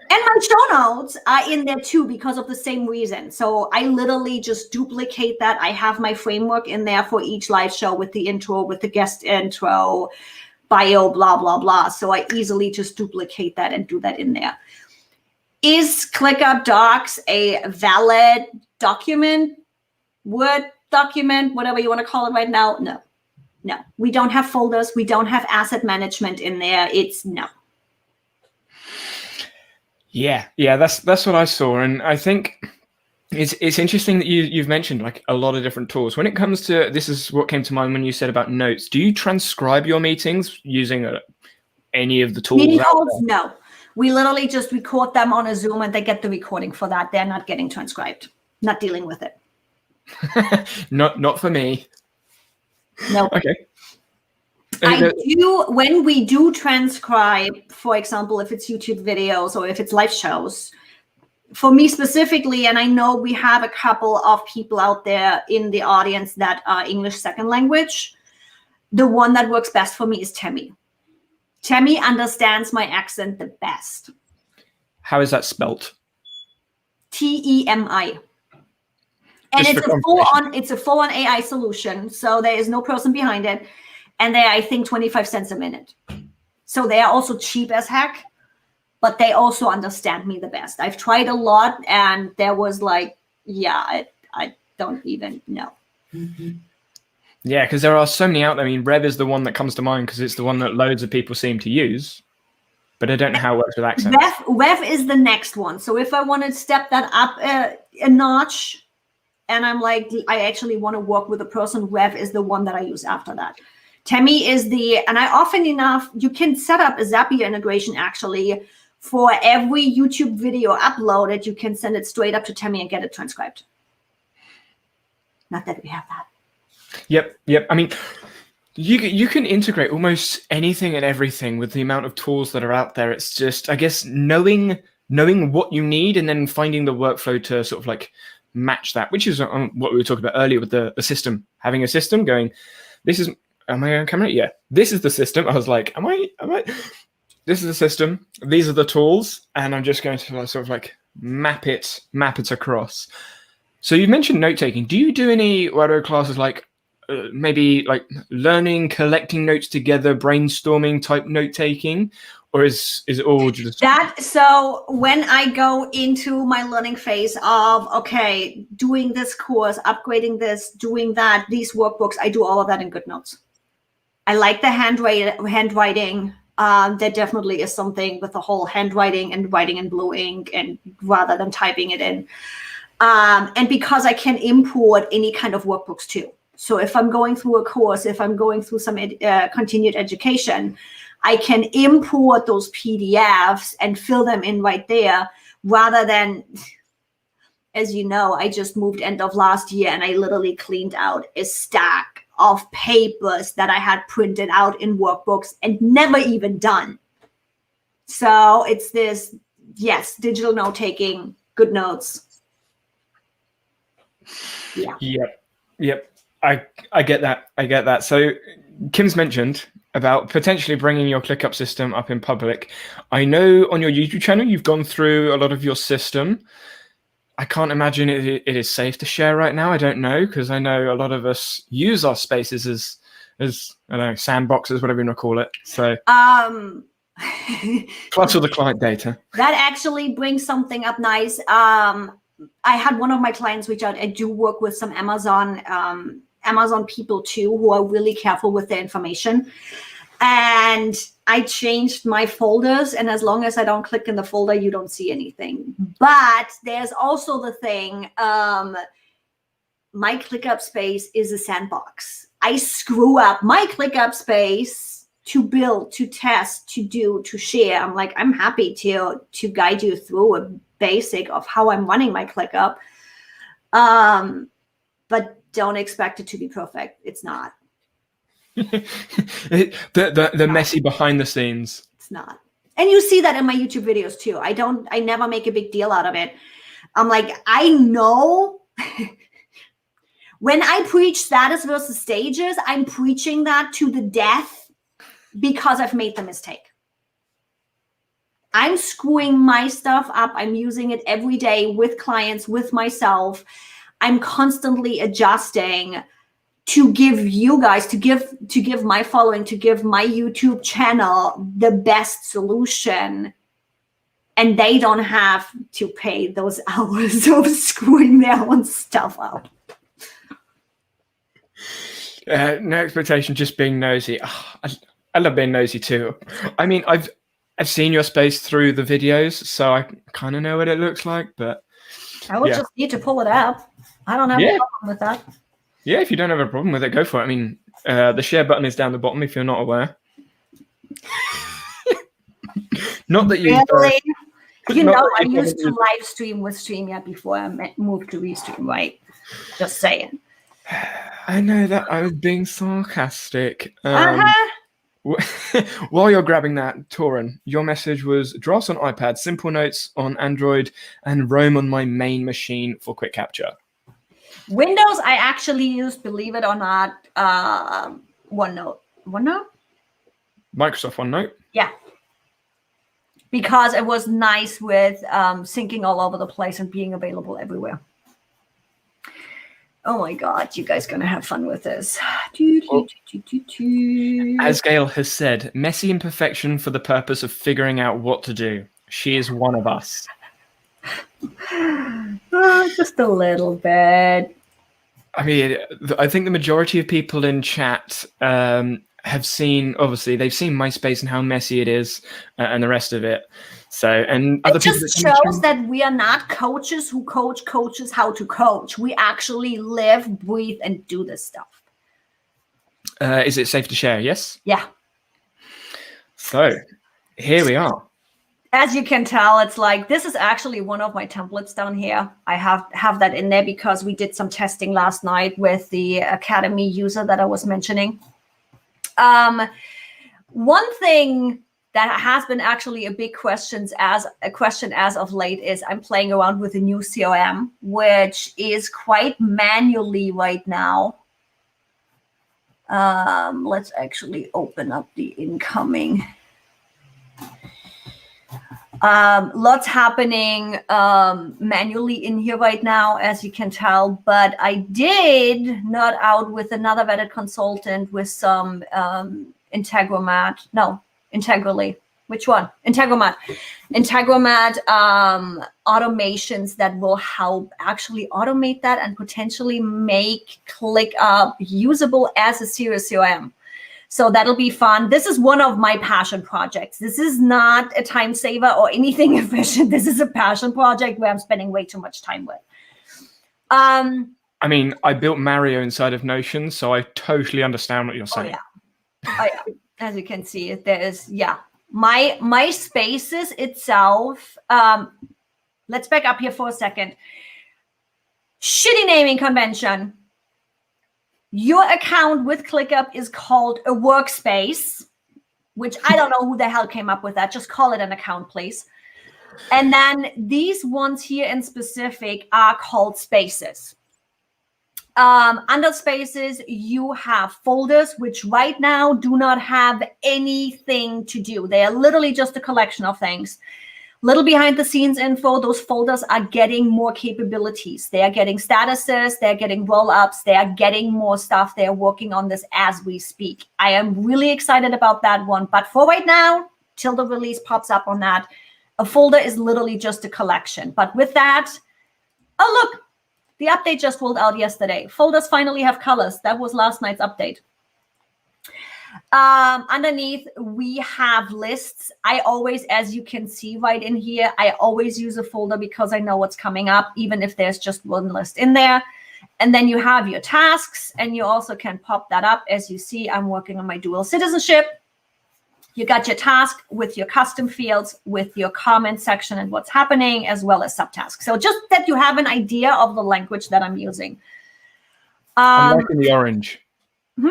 And my show notes are in there too because of the same reason. So I literally just duplicate that. I have my framework in there for each live show with the intro, with the guest intro, bio, blah, blah, blah. So I easily just duplicate that and do that in there. Is ClickUp Docs a valid document, Word document, whatever you want to call it right now? No, no. We don't have folders. We don't have asset management in there. It's no.
Yeah, that's what I saw, and I think it's interesting that you've mentioned like a lot of different tools. When it comes to, this is what came to mind when you said about notes. Do you transcribe your meetings using any of the tools?
Meeting calls? No, we literally just record them on a Zoom, and they get the recording for that. They're not getting transcribed. Not dealing with it.
not for me.
No.
Okay.
I do, when we do transcribe, for example, if it's YouTube videos or if it's live shows, for me specifically, and I know we have a couple of people out there in the audience that are English second language, the one that works best for me is Temi. Temi understands my accent the best.
How is that spelt?
Temi. And it's a full-on AI solution, so there is no person behind it. And they're, I think, 25 cents a minute. So they are also cheap as heck, but they also understand me the best. I've tried a lot, and there was like, yeah, I don't even know.
Mm-hmm. Yeah, because there are so many out there. I mean, Rev is the one that comes to mind because it's the one that loads of people seem to use, but I don't know how it works with accents.
Rev is the next one. So if I want to step that up a notch, and I'm like, I actually want to work with a person, Rev is the one that I use after that. Temi is and I often enough, you can set up a Zapier integration actually for every YouTube video uploaded. You can send it straight up to Temi and get it transcribed. Not that we have that.
Yep. I mean, you can integrate almost anything and everything with the amount of tools that are out there. It's just, I guess, knowing what you need and then finding the workflow to sort of like match that, which is what we were talking about earlier with the system. Having a system going, am I on camera? Yeah. This is the system. I was like, am I? This is the system. These are the tools. And I'm just going to sort of like map it across. So you mentioned note-taking. Do you do any Wado classes like maybe like learning, collecting notes together, brainstorming type note-taking? Or is it all just
that? So when I go into my learning phase of, okay, doing this course, upgrading this, doing that, these workbooks, I do all of that in GoodNotes. I like the handwriting. There definitely is something with the whole handwriting and writing in blue ink and rather than typing it in. And because I can import any kind of workbooks too. So if I'm going through a course, if I'm going through some continued education, I can import those PDFs and fill them in right there rather than, as you know, I just moved end of last year and I literally cleaned out a stack of papers that I had printed out in workbooks and never even done. So it's this, yes, digital note-taking, GoodNotes. Yeah.
Yep. I get that. So Kim's mentioned about potentially bringing your ClickUp system up in public. I know on your YouTube channel you've gone through a lot of your system. I can't imagine it is safe to share right now. I don't know, because I know a lot of us use our spaces as I don't know, sandboxes, whatever you want to call it. So plus all the client data.
That actually brings something up nice. I had one of my clients reach out. I do work with some Amazon people too, who are really careful with their information. And I changed my folders, and as long as I don't click in the folder, you don't see anything. But there's also the thing, my ClickUp space is a sandbox. I screw up my ClickUp space to build, to test, to do, to share. I'm like, I'm happy to guide you through a basic of how I'm running my ClickUp. But don't expect it to be perfect. It's not.
the messy behind the scenes.
It's not. And you see that in my YouTube videos too. I never make a big deal out of it. I'm like, I know when I preach status versus stages, I'm preaching that to the death because I've made the mistake. I'm screwing my stuff up. I'm using it every day with clients, with myself. I'm constantly adjusting to give you guys, to give my following, to give my YouTube channel the best solution. And they don't have to pay those hours of screwing their own stuff up.
No expectation, just being nosy. Oh, I love being nosy too. I mean, I've seen your space through the videos, so I kind of know what it looks like, but
I would just need to pull it up. I don't have a problem with that.
Yeah, if you don't have a problem with it, go for it. I mean, the share button is down the bottom if you're not aware. Not that you
really? You know, I used to live stream with StreamYard before I moved to Restream, right? Just saying.
I know that I was being sarcastic. While you're grabbing that, Torin, your message was drafts on iPad, simple notes on Android, and Roam on my main machine for quick capture.
Windows, I actually use, believe it or not, OneNote. OneNote?
Microsoft OneNote?
Yeah. Because it was nice with syncing all over the place and being available everywhere. Oh my God, you guys going to have fun with this.
As Gail has said, messy imperfection for the purpose of figuring out what to do. She is one of us.
Just a little bit.
I mean, I think the majority of people in chat have seen, obviously, they've seen my space and how messy it is and the rest of it. So, and other people
just shows that we are not coaches who coach coaches how to coach. We actually live, breathe, and do this stuff.
Is it safe to share? Yes?
Yeah.
So, here we are.
As you can tell, it's like, this is actually one of my templates down here. I have that in there because we did some testing last night with the Academy user that I was mentioning. One thing that has been actually a big question as of late is I'm playing around with a new CRM, which is quite manually right now. Let's actually open up the incoming. Lots happening manually in here right now, as you can tell, but I did nerd out with another vetted consultant with some Integrally. Which one? Integromat automations that will help actually automate that and potentially make ClickUp usable as a serious CRM. So that'll be fun. This is one of my passion projects. This is not a time saver or anything efficient. This is a passion project where I'm spending way too much time with.
I mean, I built Mario inside of Notion, so I totally understand what you're saying.
Oh, yeah. As you can see, there is, my spaces itself. Let's back up here for a second. Shitty naming convention. Your account with ClickUp is called a workspace, which I don't know who the hell came up with that. Just call it an account, please. And then these ones here in specific are called spaces. Under spaces, you have folders, which right now do not have anything to do. They are literally just a collection of things. Little behind the scenes info, those folders are getting more capabilities. They are getting statuses, they're getting roll-ups, they are getting more stuff. They're working on this as we speak. I am really excited about that one. But for right now, till the release pops up on that, a folder is literally just a collection. But with that, oh, look, the update just rolled out yesterday. Folders finally have colors. That was last night's update. Underneath, we have lists. I always, as you can see right in here, I always use a folder because I know what's coming up, even if there's just one list in there. And then you have your tasks, and you also can pop that up. As you see, I'm working on my dual citizenship. You got your task with your custom fields, with your comment section and what's happening, as well as subtasks. So just that you have an idea of the language that I'm using.
I'm liking the orange.
Hmm?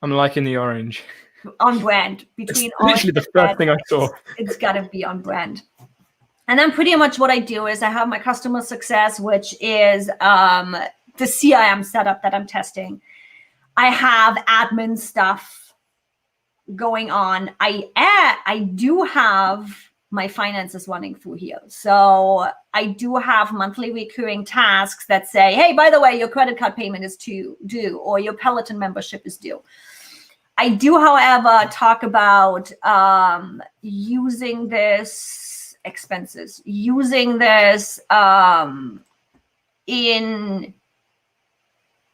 I'm liking the orange.
On brand. Between
it's literally the first thing I saw.
It's got to be on brand. And then pretty much what I do is I have my customer success, which is the CRM setup that I'm testing. I have admin stuff going on. I do have my finances running through here. So I do have monthly recurring tasks that say, hey, by the way, your credit card payment is due, or your Peloton membership is due. I do, however, talk about using this expenses, using this in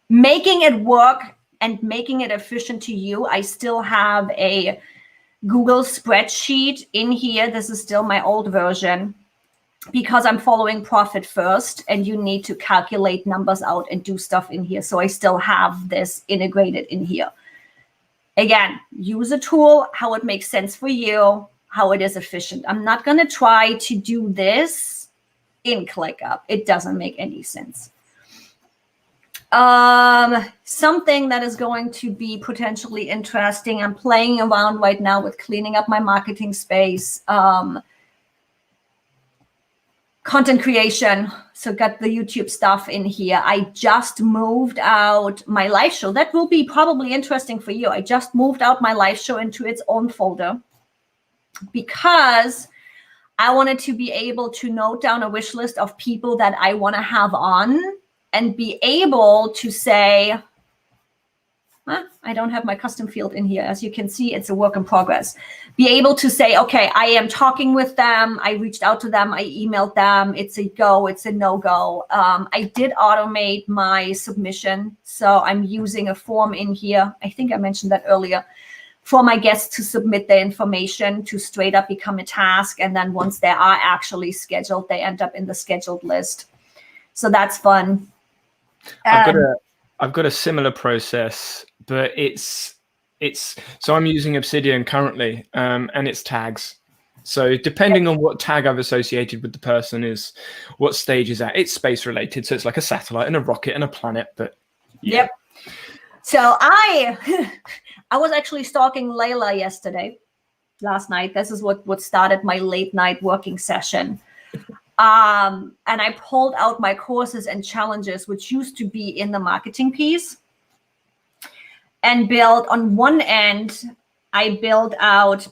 making it work and making it efficient to you. I still have a Google spreadsheet in here. This is still my old version because I'm following profit first, and you need to calculate numbers out and do stuff in here. So I still have this integrated in here. Again, use a tool, how it makes sense for you, how it is efficient. I'm not going to try to do this in ClickUp. It doesn't make any sense. Something that is going to be potentially interesting. I'm playing around right now with cleaning up my marketing space, content creation. So got the YouTube stuff in here. I just moved out my live show. That will be probably interesting for you. I just moved out my live show into its own folder because I wanted to be able to note down a wish list of people that I want to have on, and be able to say, I don't have my custom field in here. As you can see, it's a work in progress. Be able to say, okay, I am talking with them. I reached out to them. I emailed them. It's a go. It's a no-go. I did automate my submission. So I'm using a form in here. I think I mentioned that earlier, for my guests to submit their information to straight up become a task. And then once they are actually scheduled, they end up in the scheduled list. So that's fun.
I've got a similar process, but it's so I'm using Obsidian currently, and it's tags. So depending on what tag I've associated with the person is what stage is at. It's space related, so it's like a satellite and a rocket and a planet. But yeah.
Yep. So I was actually stalking Layla last night. This is what started my late night working session. And I pulled out my courses and challenges, which used to be in the marketing piece, and built on one end. I built out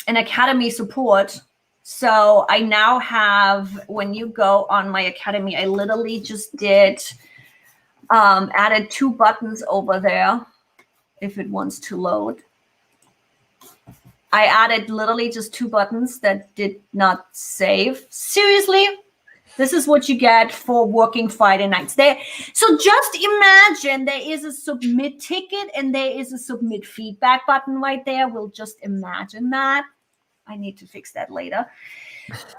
an academy support. So I now have, when you go on my academy, I literally just did, added 2 buttons over there if it wants to load. I added literally just 2 buttons that did not save. Seriously? This is what you get for working Friday nights. So just imagine there is a submit ticket and there is a submit feedback button right there. We'll just imagine that. I need to fix that later.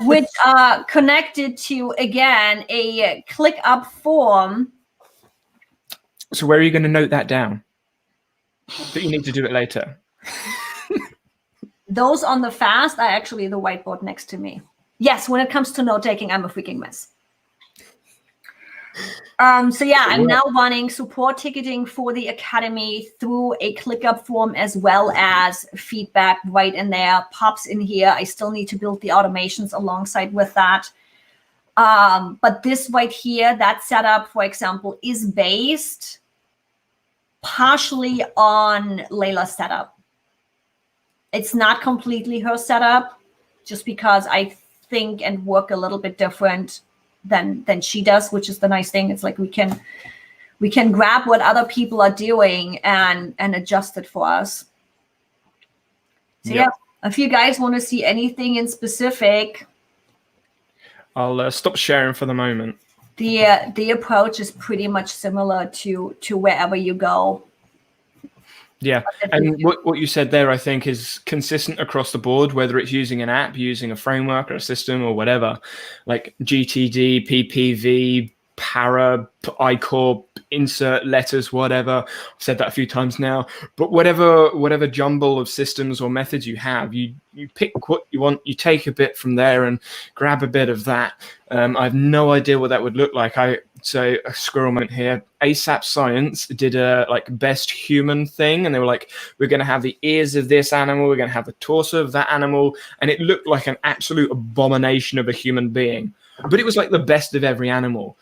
Which are connected to, again, a ClickUp form.
So where are you going to note that down? But you need to do it later.
Those on the fast are actually the whiteboard next to me. Yes, when it comes to note taking, I'm a freaking mess. So yeah, I'm now running support ticketing for the academy through a ClickUp form, as well as feedback right in there, pops in here. I still need to build the automations alongside with that. But this right here, that setup, for example, is based partially on Layla's setup. It's not completely her setup, just because I think and work a little bit different than she does, which is the nice thing. It's like we can grab what other people are doing and adjust it for us. So yeah, if you guys want to see anything in specific,
I'll stop sharing for the moment.
The approach is pretty much similar to wherever you go.
Yeah, and what you said there, I think, is consistent across the board, whether it's using an app, using a framework or a system or whatever, like GTD, PPV, Para, iCorp, insert letters, whatever. I've said that a few times now. But whatever jumble of systems or methods you have, you pick what you want, you take a bit from there and grab a bit of that. I have no idea what that would look like. So a squirrel moment here. ASAP Science did a best human thing, and they were like, we're going to have the ears of this animal, we're going to have the torso of that animal, and it looked like an absolute abomination of a human being. But it was like the best of every animal.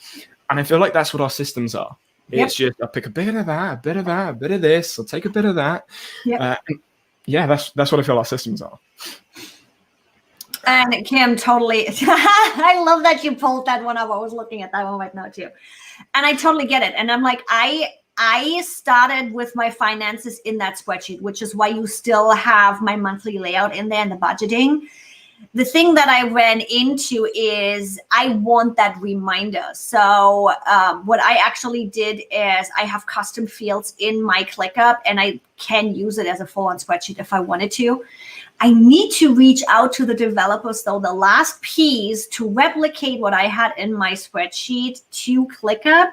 And I feel like that's what our systems are. It's just, I'll pick a bit of that, a bit of that, a bit of this, I'll take a bit of that. That's what I feel our systems are.
And Kim, totally. I love that you pulled that one up. I was looking at that one right now too. And I totally get it. And I'm like, I started with my finances in that spreadsheet, which is why you still have my monthly layout in there and the budgeting. The thing that I ran into is I want that reminder. So what I actually did is I have custom fields in my ClickUp, and I can use it as a full-on spreadsheet if I wanted to. I need to reach out to the developers, though. The last piece to replicate what I had in my spreadsheet to ClickUp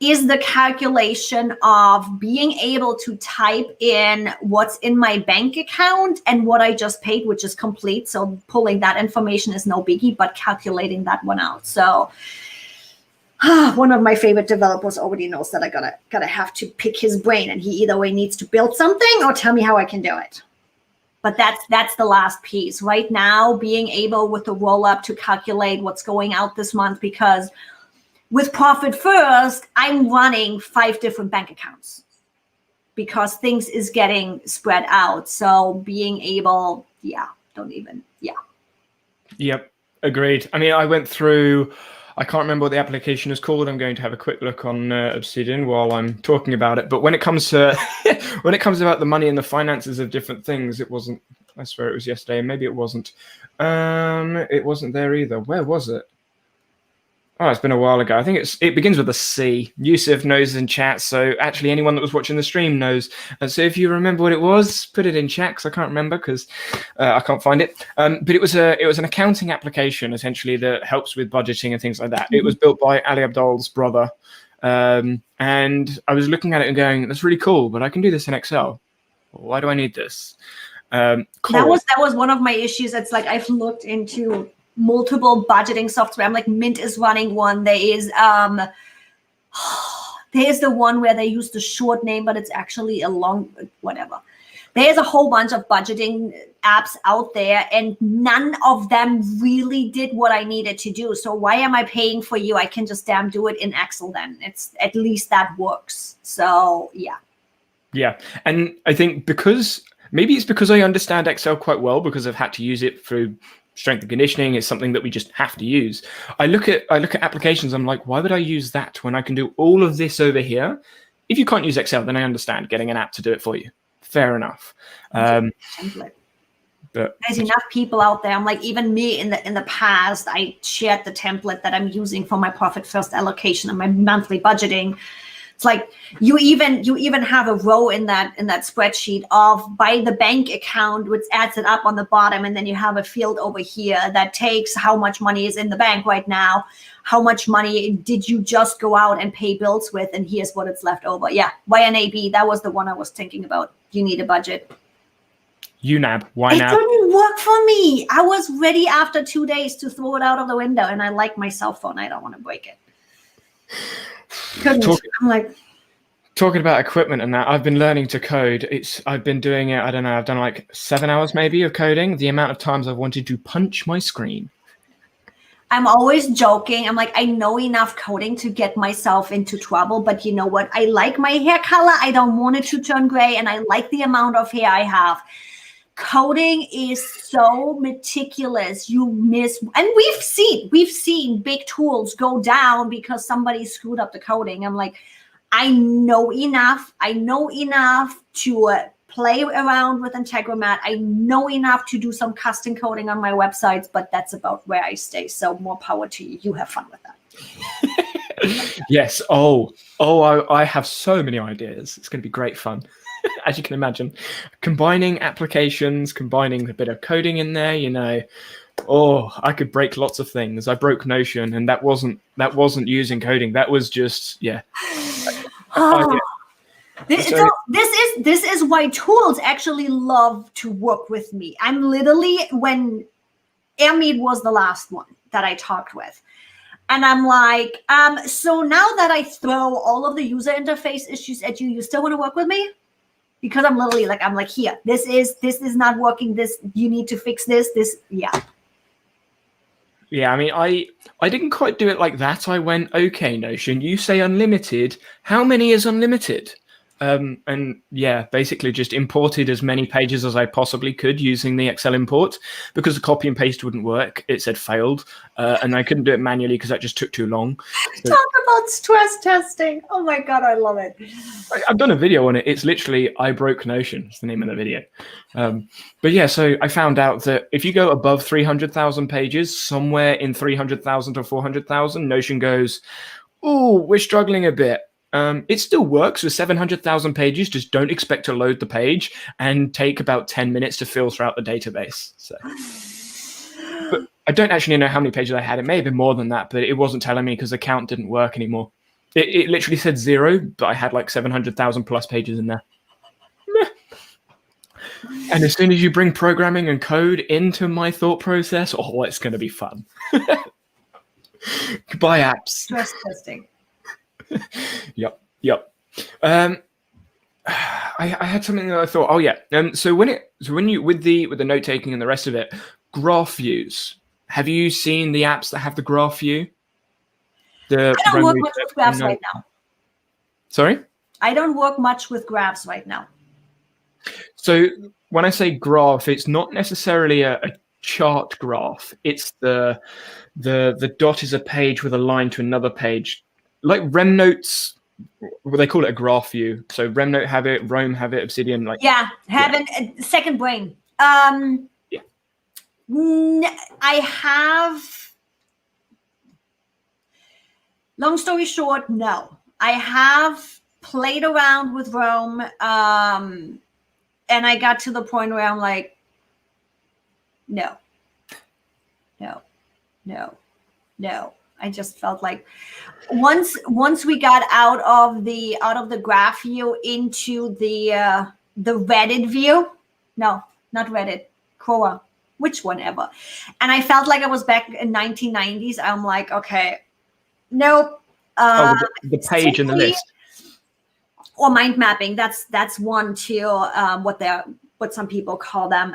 is the calculation of being able to type in what's in my bank account and what I just paid, which is complete. So pulling that information is no biggie, but calculating that one out. So one of my favorite developers already knows that I gotta have to pick his brain, and he either way needs to build something or tell me how I can do it. But that's the last piece. Right now, being able with the roll-up to calculate what's going out this month, because with Profit First, I'm running 5 different bank accounts because things is getting spread out. So being able,
Yep, agreed. I mean, I went through, I can't remember what the application is called. I'm going to have a quick look on Obsidian while I'm talking about it. But when it comes to when it comes about the money and the finances of different things, it wasn't. I swear it was yesterday. Maybe it wasn't. It wasn't there either. Where was it? Oh, it's been a while ago. I think it begins with a C. Yusuf knows in chat, so actually anyone that was watching the stream knows. And so if you remember what it was, put it in chat, because I can't remember because I can't find it. But it was an accounting application essentially that helps with budgeting and things like that. Mm-hmm. It was built by Ali Abdal's brother, and I was looking at it and going, "That's really cool, but I can do this in Excel. Why do I need this?"
That was one of my issues. It's like I've looked into multiple budgeting software. I'm like, Mint is running one. There is the one where they use the short name, but it's actually a long whatever. There's a whole bunch of budgeting apps out there, and none of them really did what I needed to do. So why am I paying for you? I can just damn do it in Excel then. It's at least that works. So yeah.
Yeah. And I think maybe it's because I understand Excel quite well because I've had to use it through strength and conditioning. Is something that we just have to use. I look at applications. I'm like, why would I use that when I can do all of this over here? If you can't use Excel, then I understand getting an app to do it for you. Fair enough. But
there's enough people out there. I'm like, even me in the past, I shared the template that I'm using for my Profit First allocation and my monthly budgeting. It's like you even have a row in that spreadsheet of by the bank account, which adds it up on the bottom, and then you have a field over here that takes how much money is in the bank right now, how much money did you just go out and pay bills with, and here's what it's left over. Yeah, YNAB, that was the one I was thinking about. You need a budget.
UNAB, why now?
It didn't work for me. I was ready after 2 days to throw it out of the window, and I like my cell phone. I don't want to break it. I'm like,
talking about equipment and that, I've been learning to code. I've been doing it. I don't know. I've done like 7 hours maybe of coding. The amount of times I've wanted to punch my screen.
I'm always joking. I'm like, I know enough coding to get myself into trouble, but you know what? I like my hair color. I don't want it to turn gray, and I like the amount of hair I have. Coding is so meticulous. You miss, and we've seen big tools go down because somebody screwed up the coding. I'm like, I know enough to play around with Integromat. I know enough to do some custom coding on my websites, but that's about where I stay. So more power to you. You have fun with that.
Yes. I have so many ideas. It's going to be great fun. As you can imagine, combining applications, combining a bit of coding in there, I could break lots of things. I broke Notion, and that wasn't using coding. That was just, yeah.
This is why tools actually love to work with me. I'm literally, when Airmeet was the last one that I talked with, and I'm like, so now that I throw all of the user interface issues at you, you still want to work with me? Because I'm literally like, here, this is not working. This, you need to fix this. Yeah.
Yeah, I mean, I didn't quite do it like that. I went, okay, Notion, you say unlimited. How many is unlimited? And yeah, basically just imported as many pages as I possibly could using the Excel import, because the copy and paste wouldn't work. It said failed, and I couldn't do it manually because that just took too long. So,
talk about stress testing. Oh my God, I love it.
I've done a video on it. It's literally I Broke Notion. It's the name of the video. But yeah, so I found out that if you go above 300,000 pages, somewhere in 300,000 to 400,000, Notion goes, oh, we're struggling a bit. It still works with 700,000 pages. Just don't expect to load the page and take about 10 minutes to filter out the database. So, but I don't actually know how many pages I had. It may have been more than that, but it wasn't telling me because the count didn't work anymore. It literally said 0, but I had like 700,000 plus pages in there. And as soon as you bring programming and code into my thought process, oh, it's going to be fun. Goodbye, apps.
Stress testing.
Yep. I had something that I thought. Oh yeah. So when you with the note taking and the rest of it, graph views. Have you seen the apps that have the graph view?
I don't work much with graphs right now.
Sorry?
I don't work much with graphs right now.
So when I say graph, it's not necessarily a chart graph. It's the dot is a page with a line to another page. Like Remnote's, well, they call it a graph view. So Remnote have it, Rome have it, Obsidian, like
having a second brain. I have. Long story short, no. I have played around with Rome, and I got to the point where I'm like, no. I just felt like once we got out of the graph view into the Reddit view, no, not Reddit, Quora, which one ever, and I felt like I was back in 1990s. I'm like, okay, nope.
The page and the list,
or mind mapping. That's one too. What some people call them.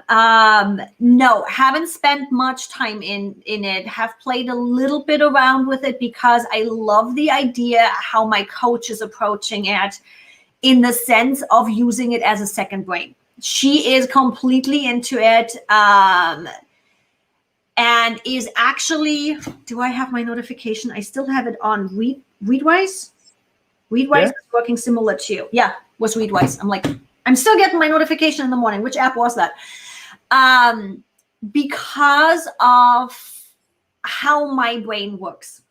No, haven't spent much time in it. Have played a little bit around with it because I love the idea how my coach is approaching it, in the sense of using it as a second brain. She is completely into it, and is actually. Do I have my notification? I still have it on Readwise. Readwise is working similar to was Readwise. I'm like, I'm still getting my notification in the morning. Which app was that? Because of how my brain works.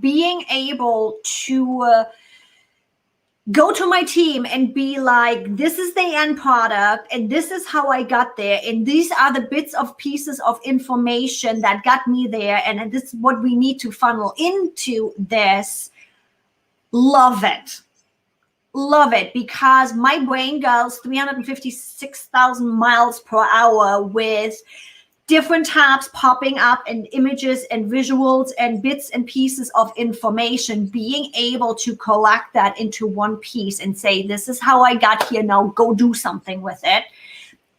Being able to go to my team and be like, this is the end product, and this is how I got there, and these are the bits of pieces of information that got me there, and this is what we need to funnel into this. Love it, because my brain goes 356,000 miles per hour with different tabs popping up and images and visuals and bits and pieces of information. Being able to collect that into one piece and say, this is how I got here, now go do something with it,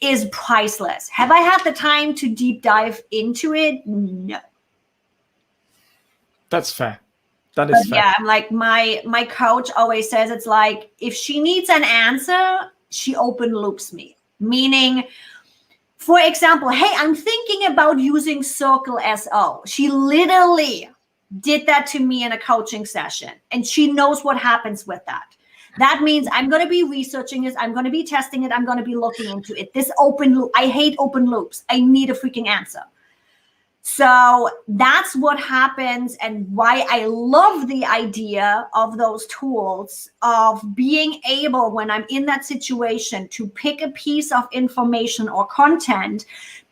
is priceless. Have I had the time to deep dive into it? No.
That's fair. That is fair.
Yeah, I'm like, my coach always says, it's like, if she needs an answer, she open loops me. Meaning, for example, hey, I'm thinking about using Circle SO. She literally did that to me in a coaching session, and she knows what happens with that. That means I'm going to be researching this. I'm going to be testing it. I'm going to be looking into it. This open loop, I hate open loops. I need a freaking answer. So that's what happens, and why I love the idea of those tools, of being able, when I'm in that situation, to pick a piece of information or content,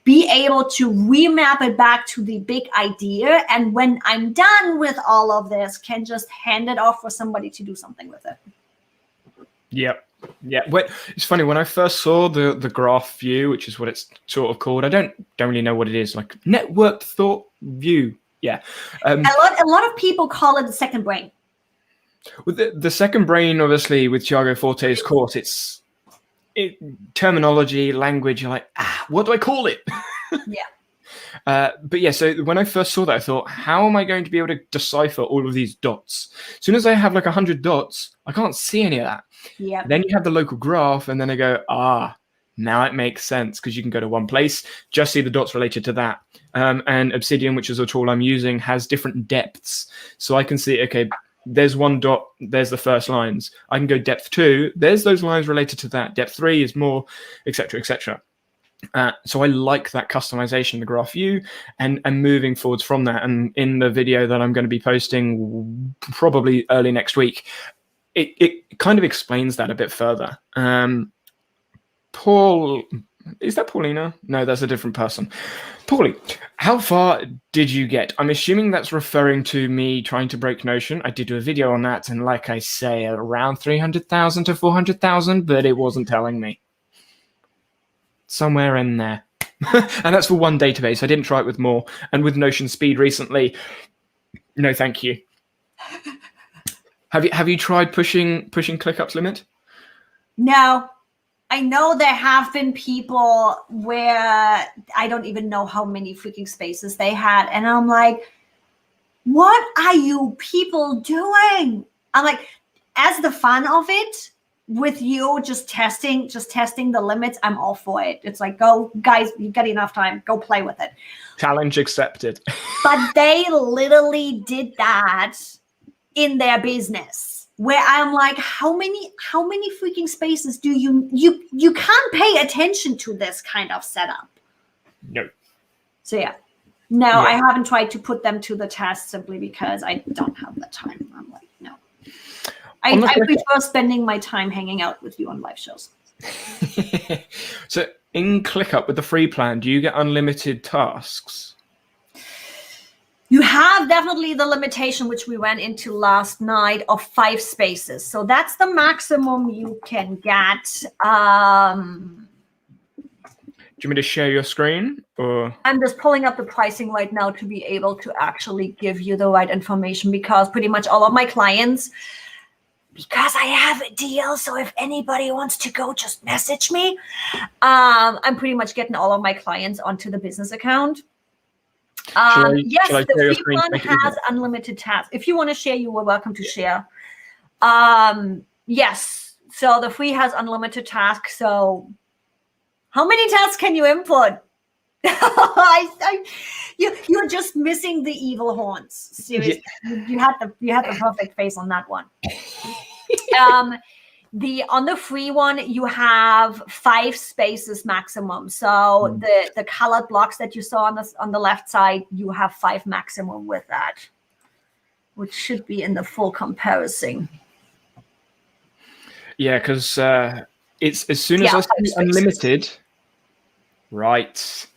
be able to remap it back to the big idea. And when I'm done with all of this, can just hand it off for somebody to do something with it.
Yep. Yeah, it's funny, when I first saw the graph view, which is what it's sort of called, I don't really know what it is, like networked thought view. Yeah,
a lot of people call it the second brain.
With the second brain, obviously, with Thiago Forte's course, it's terminology, language. You're like, what do I call it?
Yeah.
But yeah, so when I first saw that, I thought, how am I going to be able to decipher all of these dots? As soon as I have like 100 dots, I can't see any of that.
Yeah.
Then you have the local graph, and then I go, now it makes sense, because you can go to one place, just see the dots related to that. And Obsidian, which is a tool I'm using, has different depths. So I can see, okay, there's one dot, there's the first lines. I can go depth 2, there's those lines related to that. Depth 3 is more, etc., etc. So I like that customization, the graph view, and moving forwards from that. And in the video that I'm going to be posting probably early next week, it kind of explains that a bit further. Paul, is that Paulina? No, that's a different person. Paulie, how far did you get? I'm assuming that's referring to me trying to break Notion. I did do a video on that, and like I say, around 300,000 to 400,000, but it wasn't telling me. Somewhere in there. And that's for one database. I didn't try it with more. And with Notion Speed recently, no thank you. Have you tried pushing ClickUp's limit?
No. I know there have been people where I don't even know how many freaking spaces they had. And I'm like, what are you people doing? I'm like, as the fun of it, with you just testing the limits, I'm all for it. It's like, go, guys, you've got enough time. Go play with it.
Challenge accepted. But
they literally did that in their business, where I'm like, how many freaking spaces do you can't pay attention to this kind of setup?
No.
So yeah. No, yeah. I haven't tried to put them to the test simply because I don't have the time. I'm like, no. I prefer spending my time hanging out with you on live shows.
So in ClickUp with the free plan, do you get unlimited tasks?
You have definitely the limitation, which we went into last night, of 5 spaces. So that's the maximum you can get.
Do you want me to share your screen? Or
I'm just pulling up the pricing right now to be able to actually give you the right information, because pretty much all of my clients, because I have a deal, so if anybody wants to go, just message me. I'm pretty much getting all of my clients onto the business account. Yes, the free one has unlimited tasks. If you want to share, you are welcome to share. Yes, so the free has unlimited tasks. So how many tasks can you input? You're just missing the evil horns. Seriously, yeah. you had the perfect face on that one. On the free one, you have 5 spaces maximum. So the colored blocks that you saw on the left side, you have 5 maximum with that, which should be in the full comparison.
Yeah, because it's as soon as I see unlimited, right.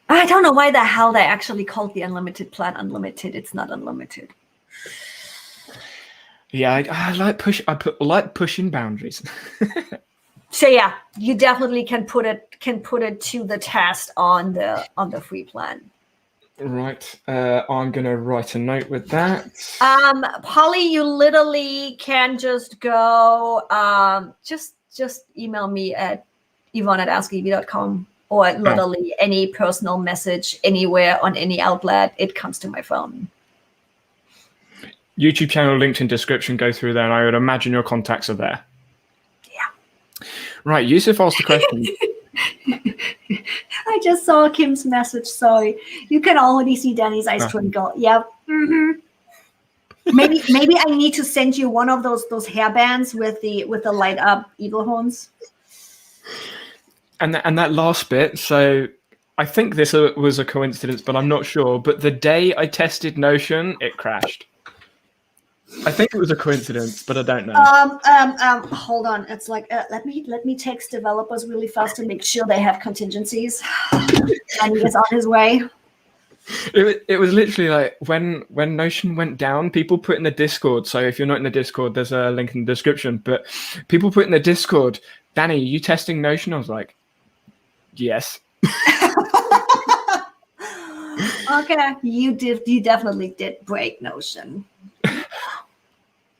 I don't know why the hell they actually called the unlimited plan unlimited. It's not unlimited.
Yeah, I like pushing boundaries.
So yeah, you definitely can put it to the test on the free plan.
Right. I'm gonna write a note with that.
Polly, you literally can just go just email me at yvonne@askev.com, or literally any personal message anywhere on any outlet. It comes to my phone.
YouTube channel linked in description. Go through there, and I would imagine your contacts are there.
Yeah.
Right, Yusuf asked the question.
I just saw Kim's message. Sorry, you can already see Danny's eyes twinkle. Yep. Maybe I need to send you one of those hairbands with the light up eagle horns.
And that last bit. So I think this was a coincidence, but I'm not sure. But the day I tested Notion, it crashed. I think it was a coincidence, but I don't know.
Hold on. It's like let me text developers really fast to make sure they have contingencies. And he is on his way.
It was literally like when Notion went down, people put in the Discord. So if you're not in the Discord, there's a link in the description. But people put in the Discord, Danny, you testing Notion? I was like, yes.
Okay, you definitely did break Notion.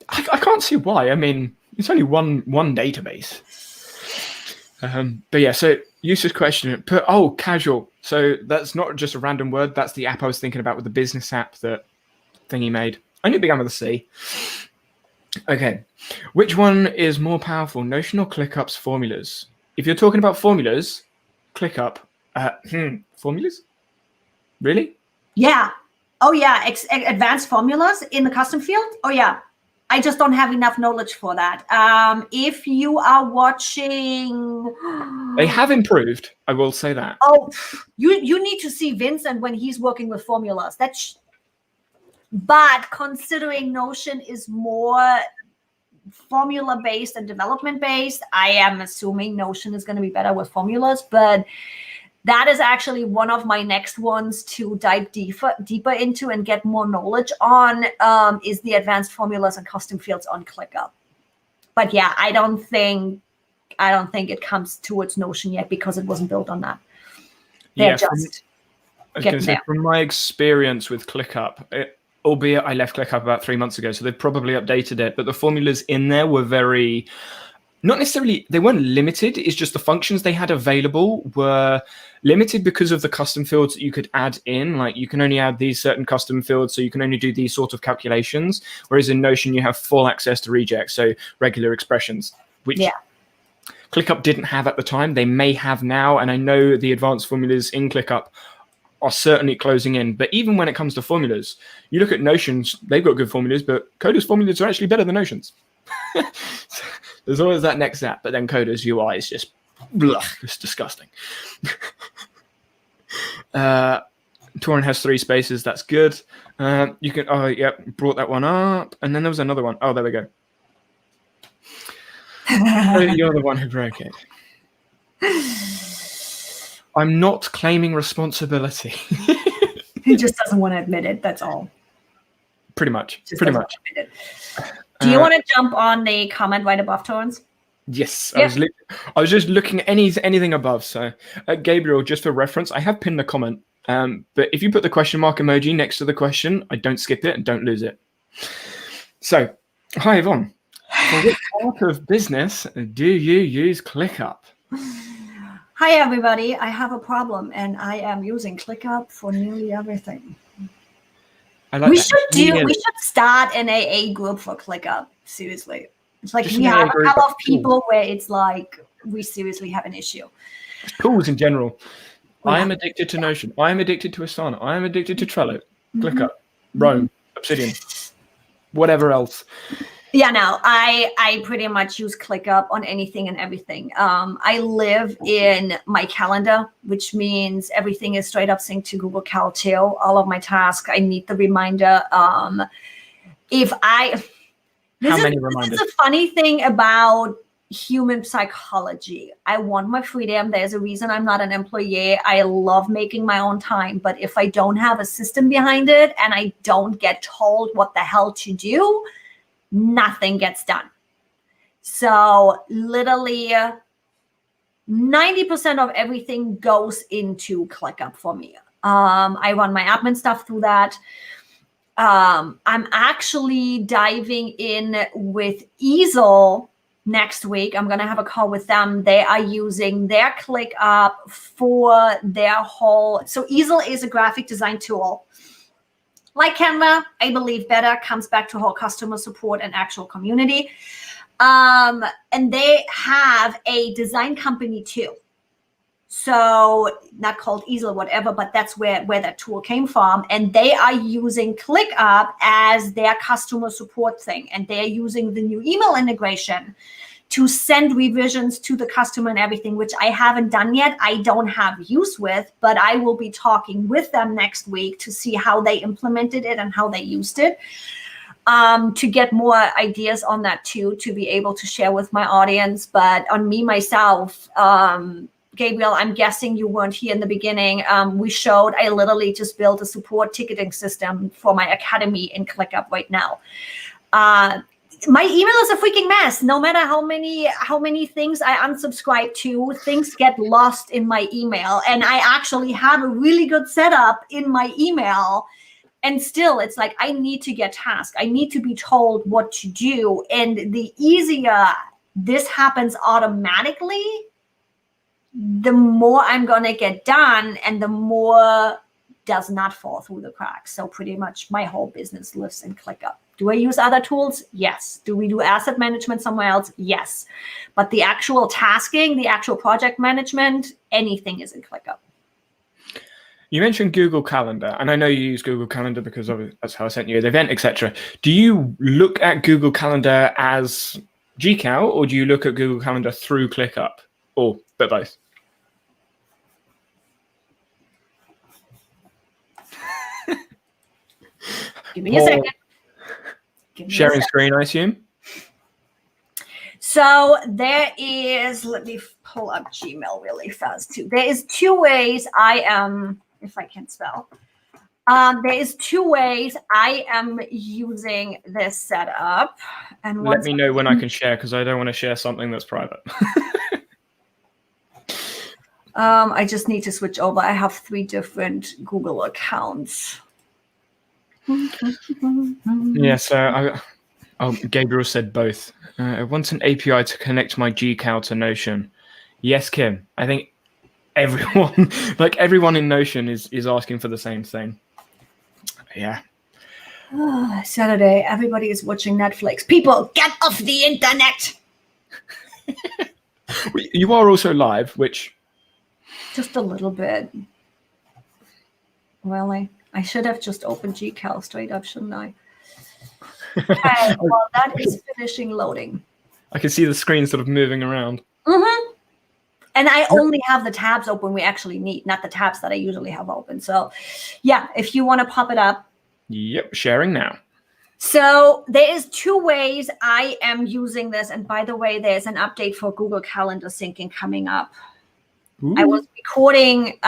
I can't see why. I mean, it's only one database. But yeah, so Yusuf's question, casual. So that's not just a random word. That's the app I was thinking about with the business app that Thingy made. I knew it began with a C. Okay. Which one is more powerful, Notion or ClickUp's formulas? If you're talking about formulas, ClickUp. Formulas? Really?
Yeah. Oh, yeah. Advanced formulas in the custom field? Oh, yeah. I just don't have enough knowledge for that. If you are watching...
They have improved, I will say that.
Oh, you need to see Vincent when he's working with formulas. But considering Notion is more formula-based and development-based, I am assuming Notion is going to be better with formulas. But that is actually one of my next ones to dive deeper into and get more knowledge on, is the advanced formulas and custom fields on ClickUp. But yeah, I don't think it comes towards Notion yet because it wasn't built on that. They're just getting there.
From my experience with ClickUp, albeit I left ClickUp about 3 months ago, so they've probably updated it, but the formulas in there were very... Not necessarily, they weren't limited. It's just the functions they had available were limited because of the custom fields that you could add in. Like you can only add these certain custom fields, so you can only do these sort of calculations. Whereas in Notion, you have full access to regex, so regular expressions, which ClickUp didn't have at the time. They may have now, and I know the advanced formulas in ClickUp are certainly closing in. But even when it comes to formulas, you look at Notions, they've got good formulas, but Coda's formulas are actually better than Notion's. There's always that next app, but then Coda's UI is just, it's disgusting. Torrent has 3 spaces. That's good. You can, brought that one up. And then there was another one. Oh, there we go. You're the one who broke it. I'm not claiming responsibility.
He just doesn't want to admit it. That's all.
Pretty much.
Do you want to jump on the comment right above Torrents?
Yes, yep. I was just looking at anything above. So, Gabriel, just for reference, I have pinned the comment. But if you put the question mark emoji next to the question, I don't skip it and don't lose it. So, hi Yvonne. For which part of business do you use ClickUp?
Hi everybody. I have a problem, and I am using ClickUp for nearly everything. We should start an AA group for ClickUp. Seriously, it's like we have a couple of people where it's like we seriously have an issue.
Tools in general. I am addicted to Notion. I am addicted to Asana. I am addicted to Trello, ClickUp, Roam, Obsidian, whatever else.
Yeah, no, I pretty much use ClickUp on anything and everything. I live in my calendar, which means everything is straight up synced to Google Cal too. All of my tasks, I need the reminder. This is a funny thing about human psychology. I want my freedom. There's a reason I'm not an employee. I love making my own time. But if I don't have a system behind it and I don't get told what the hell to do, nothing gets done. So literally 90% of everything goes into ClickUp for me. I run my admin stuff through that. I'm actually diving in with Easel next week. I'm going to have a call with them. They are using their ClickUp for their whole. So Easel is a graphic design tool. Like Canva, I believe better, comes back to whole customer support and actual community. And they have a design company too. So not called Easel or whatever, but that's where that tool came from. And they are using ClickUp as their customer support thing. And they're using the new email integration to send revisions to the customer and everything, which I haven't done yet. I don't have use with, but I will be talking with them next week to see how they implemented it and how they used it, to get more ideas on that too, to be able to share with my audience. But on me, myself, Gabriel, I'm guessing you weren't here in the beginning. I literally just built a support ticketing system for my academy in ClickUp right now. My email is a freaking mess. No matter how many things I unsubscribe to, things get lost in my email. And I actually have a really good setup in my email. And still, it's like, I need to get tasked. I need to be told what to do. And the easier this happens automatically, the more I'm going to get done and the more does not fall through the cracks. So pretty much my whole business lives in ClickUp. Do I use other tools? Yes. Do we do asset management somewhere else? Yes. But the actual tasking, the actual project management, anything is in ClickUp.
You mentioned Google Calendar, and I know you use Google Calendar because that's how I sent you the event, etc. Do you look at Google Calendar as GCal, or do you look at Google Calendar through ClickUp, or both?
Give me a second.
Sharing screen, I assume.
So there is, let me pull up Gmail really fast too. There is two ways I am, if I can spell. There is two ways I am using this setup. And
let me know when I can share, because I don't want to share something that's private.
I just need to switch over. I have 3 different Google accounts.
Yeah, so Gabriel said both. I want an API to connect my GCal to Notion. Yes, Kim. I think everyone in Notion is asking for the same thing. Yeah.
Saturday, everybody is watching Netflix. People, get off the internet.
You are also live, which...
Just a little bit. Really? I should have just opened GCal straight up, shouldn't I? Okay, well, that is finishing loading.
I can see the screen sort of moving around.
Mm-hmm. And I only have the tabs open we actually need, not the tabs that I usually have open. So, yeah, if you want to pop it up.
Yep, sharing now.
So there is 2 ways I am using this. And by the way, there's an update for Google Calendar syncing coming up. Ooh. I was recording.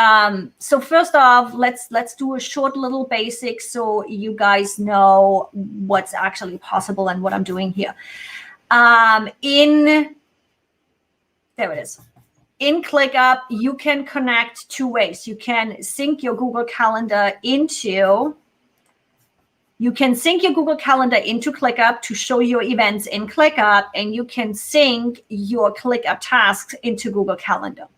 So first off, let's do a short little basic so you guys know what's actually possible and what I'm doing here. There it is. In ClickUp, you can connect 2 ways. You can sync your Google Calendar into ClickUp to show your events in ClickUp, and you can sync your ClickUp tasks into Google Calendar.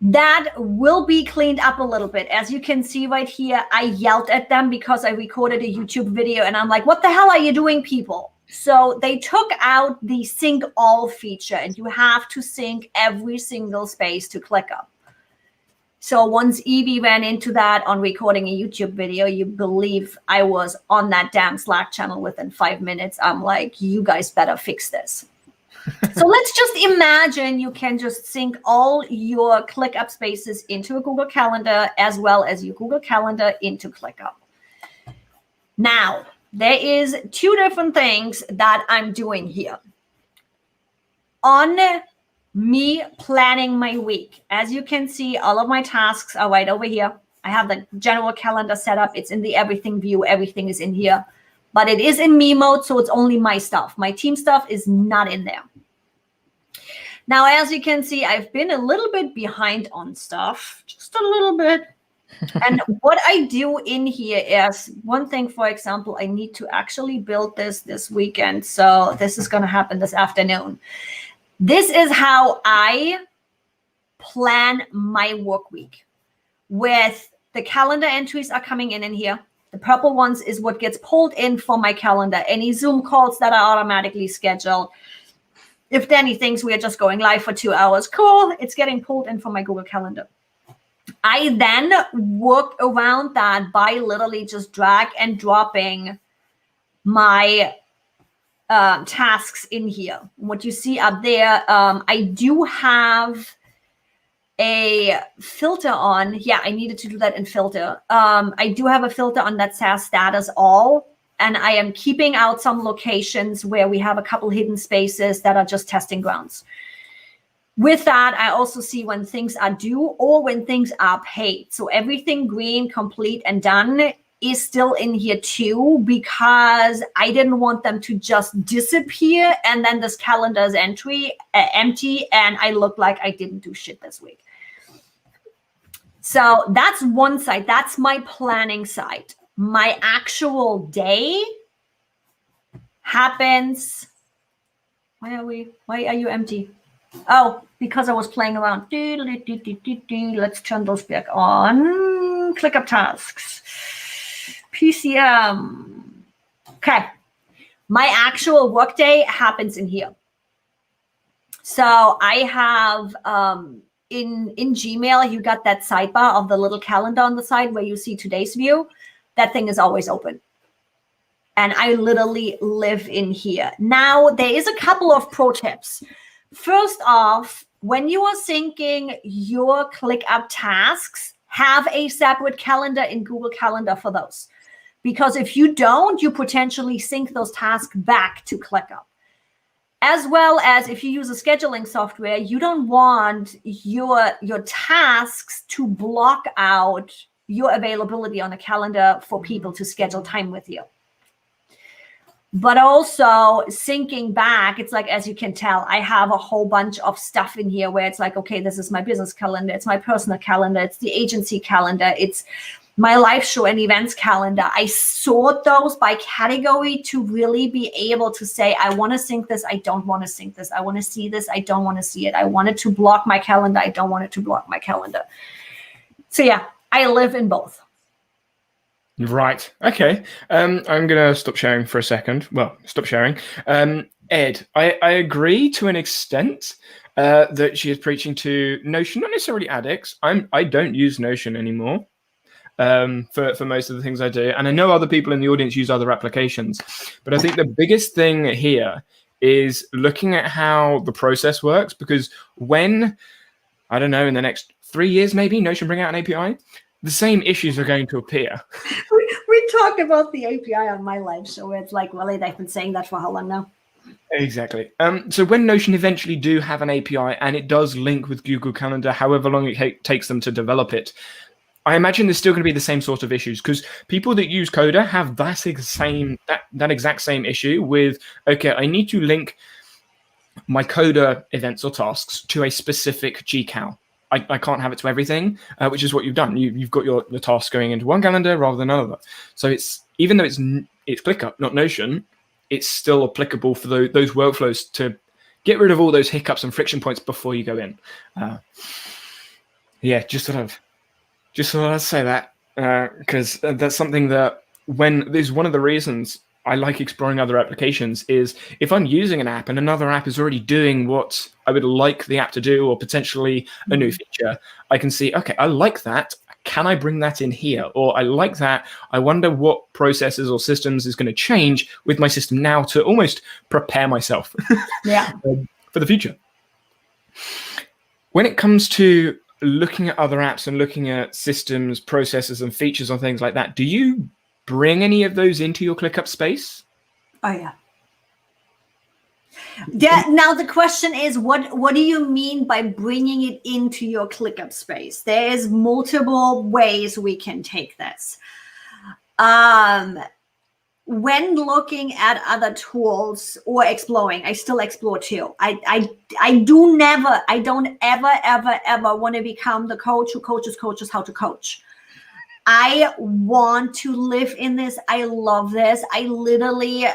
That will be cleaned up a little bit. As you can see right here, I yelled at them because I recorded a YouTube video and I'm like, what the hell are you doing, people? So they took out the sync all feature and you have to sync every single space to ClickUp. So once Evie ran into that on recording a YouTube video, you believe I was on that damn Slack channel within 5 minutes. I'm like, you guys better fix this. So let's just imagine you can just sync all your ClickUp spaces into a Google Calendar as well as your Google Calendar into ClickUp. Now, there is 2 different things that I'm doing here. On me planning my week, as you can see, all of my tasks are right over here. I have the general calendar set up. It's in the everything view. Everything is in here. But it is in me mode, so it's only my stuff. My team stuff is not in there. Now, as you can see, I've been a little bit behind on stuff, just a little bit. And what I do in here is one thing, for example, I need to actually build this weekend. So this is going to happen this afternoon. This is how I plan my work week, with the calendar entries are coming in here. The purple ones is what gets pulled in for my calendar. Any Zoom calls that are automatically scheduled. If Danny thinks we are just going live for 2 hours, cool. It's getting pulled in from my Google Calendar. I then work around that by literally just drag and dropping my tasks in here. What you see up there, I do have a filter on. Yeah, I needed to do that in filter. I do have a filter on that says status all, and I am keeping out some locations where we have a couple hidden spaces that are just testing grounds. With that, I also see when things are due or when things are paid. So everything green, complete, and done is still in here too, because I didn't want them to just disappear and then this calendar is empty and I look like I didn't do shit this week. So that's one side. That's my planning side. My actual day happens. Why are you empty? Oh, because I was playing around. Let's turn those back on. ClickUp tasks. PCM. Okay. My actual workday happens in here. So I have in Gmail, you got that sidebar of the little calendar on the side where you see today's view. That thing is always open. And I literally live in here. Now, there is a couple of pro tips. First off, when you are syncing your ClickUp tasks, have a separate calendar in Google Calendar for those. Because if you don't, you potentially sync those tasks back to ClickUp. As well as if you use a scheduling software, you don't want your tasks to block out your availability on a calendar for people to schedule time with you. But also syncing back, it's like, as you can tell, I have a whole bunch of stuff in here where it's like, okay, this is my business calendar, it's my personal calendar, it's the agency calendar, it's my live show and events calendar. I sort those by category to really be able to say, I want to sync this, I don't want to sync this, I want to see this, I don't want to see it, I want it to block my calendar, I don't want it to block my calendar. So yeah, I live in both.
Right. Okay. I'm going to stop sharing for a second. Well, stop sharing. Ed, I agree to an extent that she is preaching to Notion, not necessarily addicts. I don't use Notion anymore for most of the things I do. And I know other people in the audience use other applications. But I think the biggest thing here is looking at how the process works. Because when, I don't know, in the next 3 years, maybe, Notion bring out an API, the same issues are going to appear.
We talked about the API on my live show. It's like, well, they've been saying that for how long now?
Exactly. So when Notion eventually do have an API and it does link with Google Calendar, however long it takes them to develop it, I imagine there's still going to be the same sort of issues, because people that use Coda have that exact same issue with, okay, I need to link my Coda events or tasks to a specific GCal. I can't have it to everything, which is what you've done. You've got your tasks going into one calendar rather than another. So it's, even though it's ClickUp, not Notion, it's still applicable for those workflows to get rid of all those hiccups and friction points before you go in. Yeah, just thought I'd say that, because that's something that is one of the reasons I like exploring other applications is if I'm using an app and another app is already doing what I would like the app to do, or potentially a new feature, I can see, okay, I like that. Can I bring that in here? Or I like that. I wonder what processes or systems is going to change with my system now to almost prepare myself for the future. When it comes to looking at other apps and looking at systems, processes, and features on things like that, do you bring any of those into your ClickUp space?
Oh, yeah. Yeah. Now the question is, what do you mean by bringing it into your ClickUp space? There's multiple ways we can take this. When looking at other tools or exploring, I still explore too. I don't ever want to become the coach who coaches coaches how to coach. I want to live in this. I love this. I literally,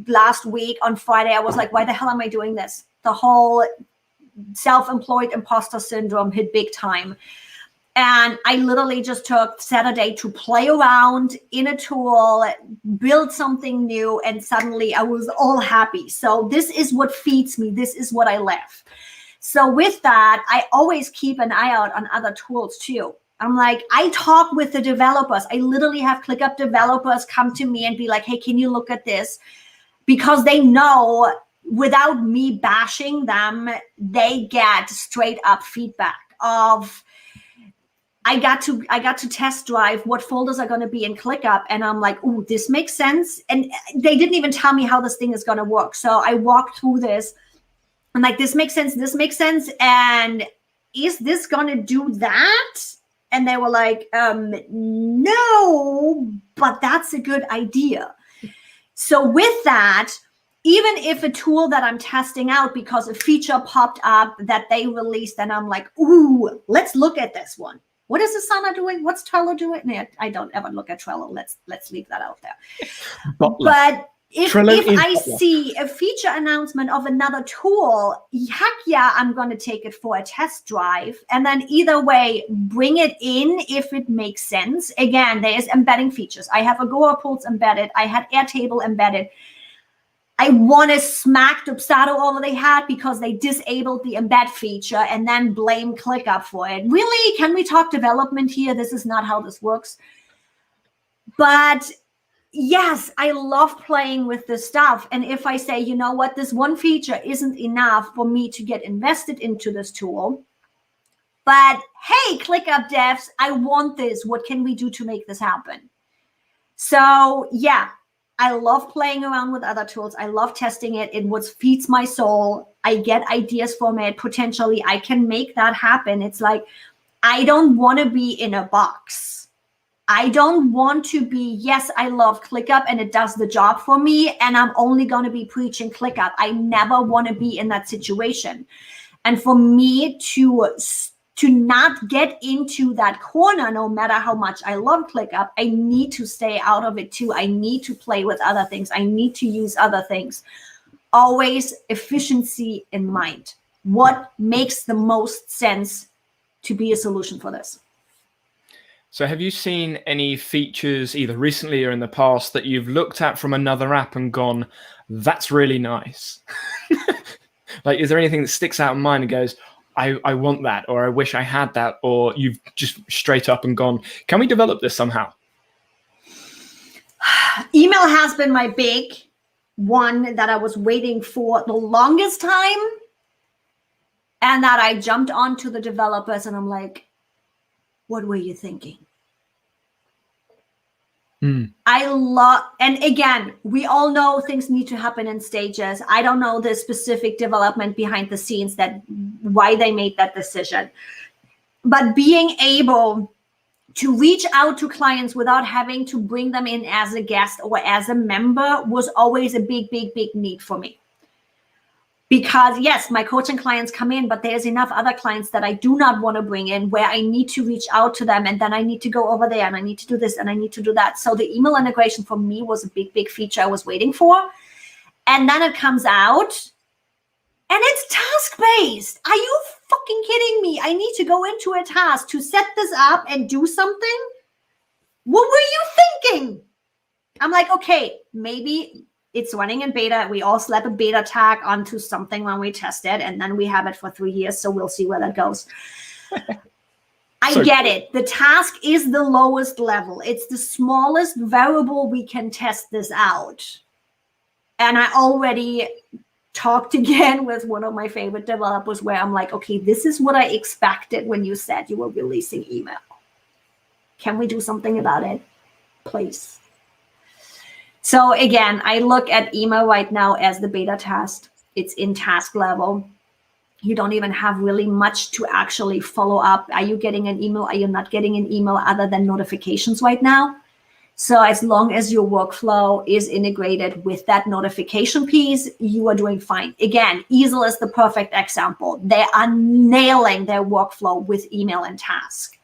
last week on Friday, I was like, why the hell am I doing this? The whole self-employed imposter syndrome hit big time. And I literally just took Saturday to play around in a tool, build something new, and suddenly I was all happy. So this is what feeds me. This is what I live. So with that, I always keep an eye out on other tools too. I'm like, I talk with the developers. I literally have ClickUp developers come to me and be like, hey, can you look at this? Because they know without me bashing them, they get straight up feedback of, I got to test drive what folders are going to be in ClickUp. And I'm like, ooh, this makes sense. And they didn't even tell me how this thing is going to work. So I walked through this. I'm like, this makes sense. This makes sense. And is this going to do that? And they were like, no, but that's a good idea. So with that, even if a tool that I'm testing out because a feature popped up that they released, and I'm like, ooh, let's look at this one. What is Asana doing? What's Trello doing? No, I don't ever look at Trello. Let's leave that out there. But if I see a feature announcement of another tool, heck yeah, I'm going to take it for a test drive. And then either way, bring it in if it makes sense. Again, there is embedding features. I have Agora Pulse embedded. I had Airtable embedded. I want to smack Dubsado over the head because they disabled the embed feature and then blame ClickUp for it. Really? Can we talk development here? This is not how this works. But yes, I love playing with this stuff. And if I say, you know what, this one feature isn't enough for me to get invested into this tool, but hey, ClickUp devs, I want this. What can we do to make this happen? So yeah, I love playing around with other tools. I love testing it. It what feeds my soul. I get ideas from it. Potentially, I can make that happen. It's like, I don't want to be in a box. I don't want to be, yes, I love ClickUp and it does the job for me, and I'm only going to be preaching ClickUp. I never want to be in that situation. And for me to not get into that corner, no matter how much I love ClickUp, I need to stay out of it too. I need to play with other things. I need to use other things. Always efficiency in mind. What makes the most sense to be a solution for this?
So have you seen any features either recently or in the past that you've looked at from another app and gone, that's really nice? Like, is there anything that sticks out in mind and goes, I want that, or I wish I had that, or you've just straight up and gone, can we develop this somehow?
Email has been my big one that I was waiting for the longest time, and that I jumped onto the developers and I'm like, what were you thinking? I love, and again, we all know things need to happen in stages. I don't know the specific development behind the scenes that why they made that decision. But being able to reach out to clients without having to bring them in as a guest or as a member was always a big, big, big need for me. Because yes, my coaching clients come in, but there's enough other clients that I do not want to bring in where I need to reach out to them, and then I need to go over there and I need to do this and I need to do that. So the email integration for me was a big, big feature I was waiting for. And then it comes out and it's task-based. Are you fucking kidding me? I need to go into a task to set this up and do something? What were you thinking? I'm like, okay, maybe it's running in beta. We all slap a beta tag onto something when we test it, and then we have it for 3 years. So we'll see where that goes. I get it. The task is the lowest level. It's the smallest variable we can test this out. And I already talked again with one of my favorite developers where I'm like, okay, this is what I expected when you said you were releasing email. Can we do something about it? Please. So again, I look at email right now as the beta test. It's in task level. You don't even have really much to actually follow up. Are you getting an email? Are you not getting an email other than notifications right now? So as long as your workflow is integrated with that notification piece, you are doing fine. Again, Easel is the perfect example. They are nailing their workflow with email and task.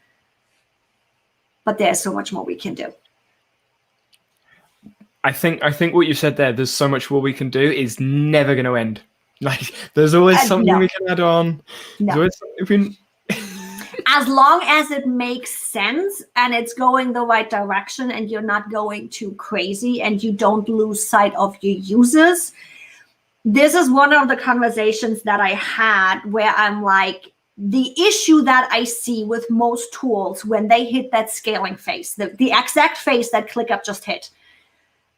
but there's so much more we can do.
I think what you said there, there's so much more we can do, is never going to end. Like, there's always something we can add on.
No.
There's always
as long as it makes sense and it's going the right direction and you're not going too crazy and you don't lose sight of your users. This is one of the conversations that I had where I'm like, the issue that I see with most tools when they hit that scaling phase, the exact phase that ClickUp just hit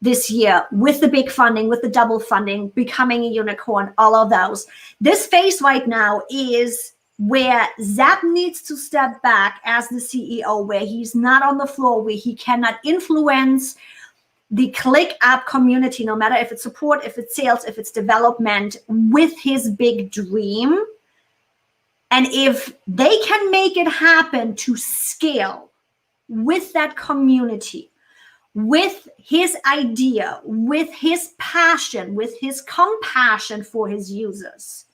this year with the big funding, with the double funding, becoming a unicorn, all of those. This phase right now is where Zap needs to step back as the CEO, where he's not on the floor, where he cannot influence the ClickUp community, no matter if it's support, if it's sales, if it's development, with his big dream. And if they can make it happen to scale with that community, with his idea, with his passion, with his compassion for his users,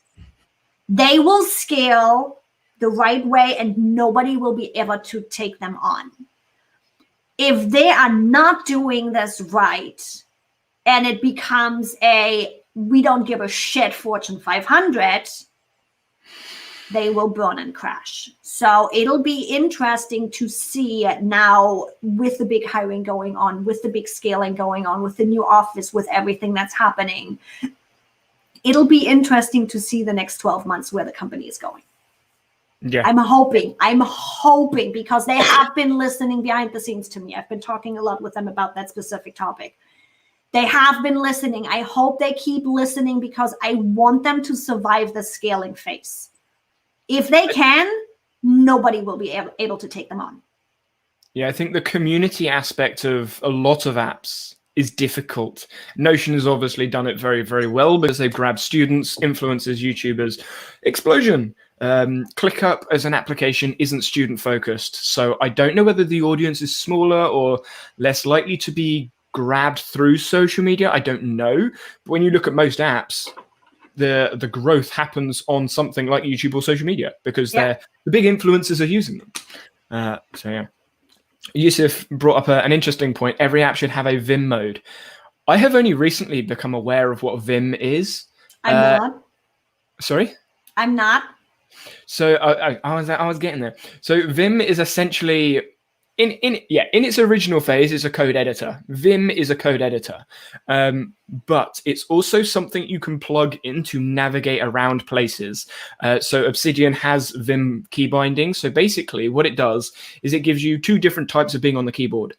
they will scale the right way and nobody will be able to take them on. If they are not doing this right and it becomes a we don't give a shit Fortune 500, they will burn and crash. So it'll be interesting to see now with the big hiring going on, with the big scaling going on, with the new office, with everything that's happening. It'll be interesting to see the next 12 months where the company is going.
Yeah.
I'm hoping because they have been listening behind the scenes to me. I've been talking a lot with them about that specific topic. They have been listening. I hope they keep listening because I want them to survive the scaling phase. If they can, nobody will be able to take them on.
Yeah, I think the community aspect of a lot of apps is difficult. Notion has obviously done it very, very well because they've grabbed students, influencers, YouTubers. Explosion. ClickUp as an application isn't student focused. So I don't know whether the audience is smaller or less likely to be grabbed through social media. I don't know. But when you look at most apps, the growth happens on something like YouTube or social media because the big influencers are using them. So yeah. Yusuf brought up an interesting point. Every app should have a Vim mode. I have only recently become aware of what Vim is.
I'm not.
Sorry?
I'm not.
So I was getting there. So Vim is essentially in its original phase, it's a code editor. Vim is a code editor, but it's also something you can plug in to navigate around places. So Obsidian has Vim Key Binding. So basically what it does is it gives you two different types of being on the keyboard.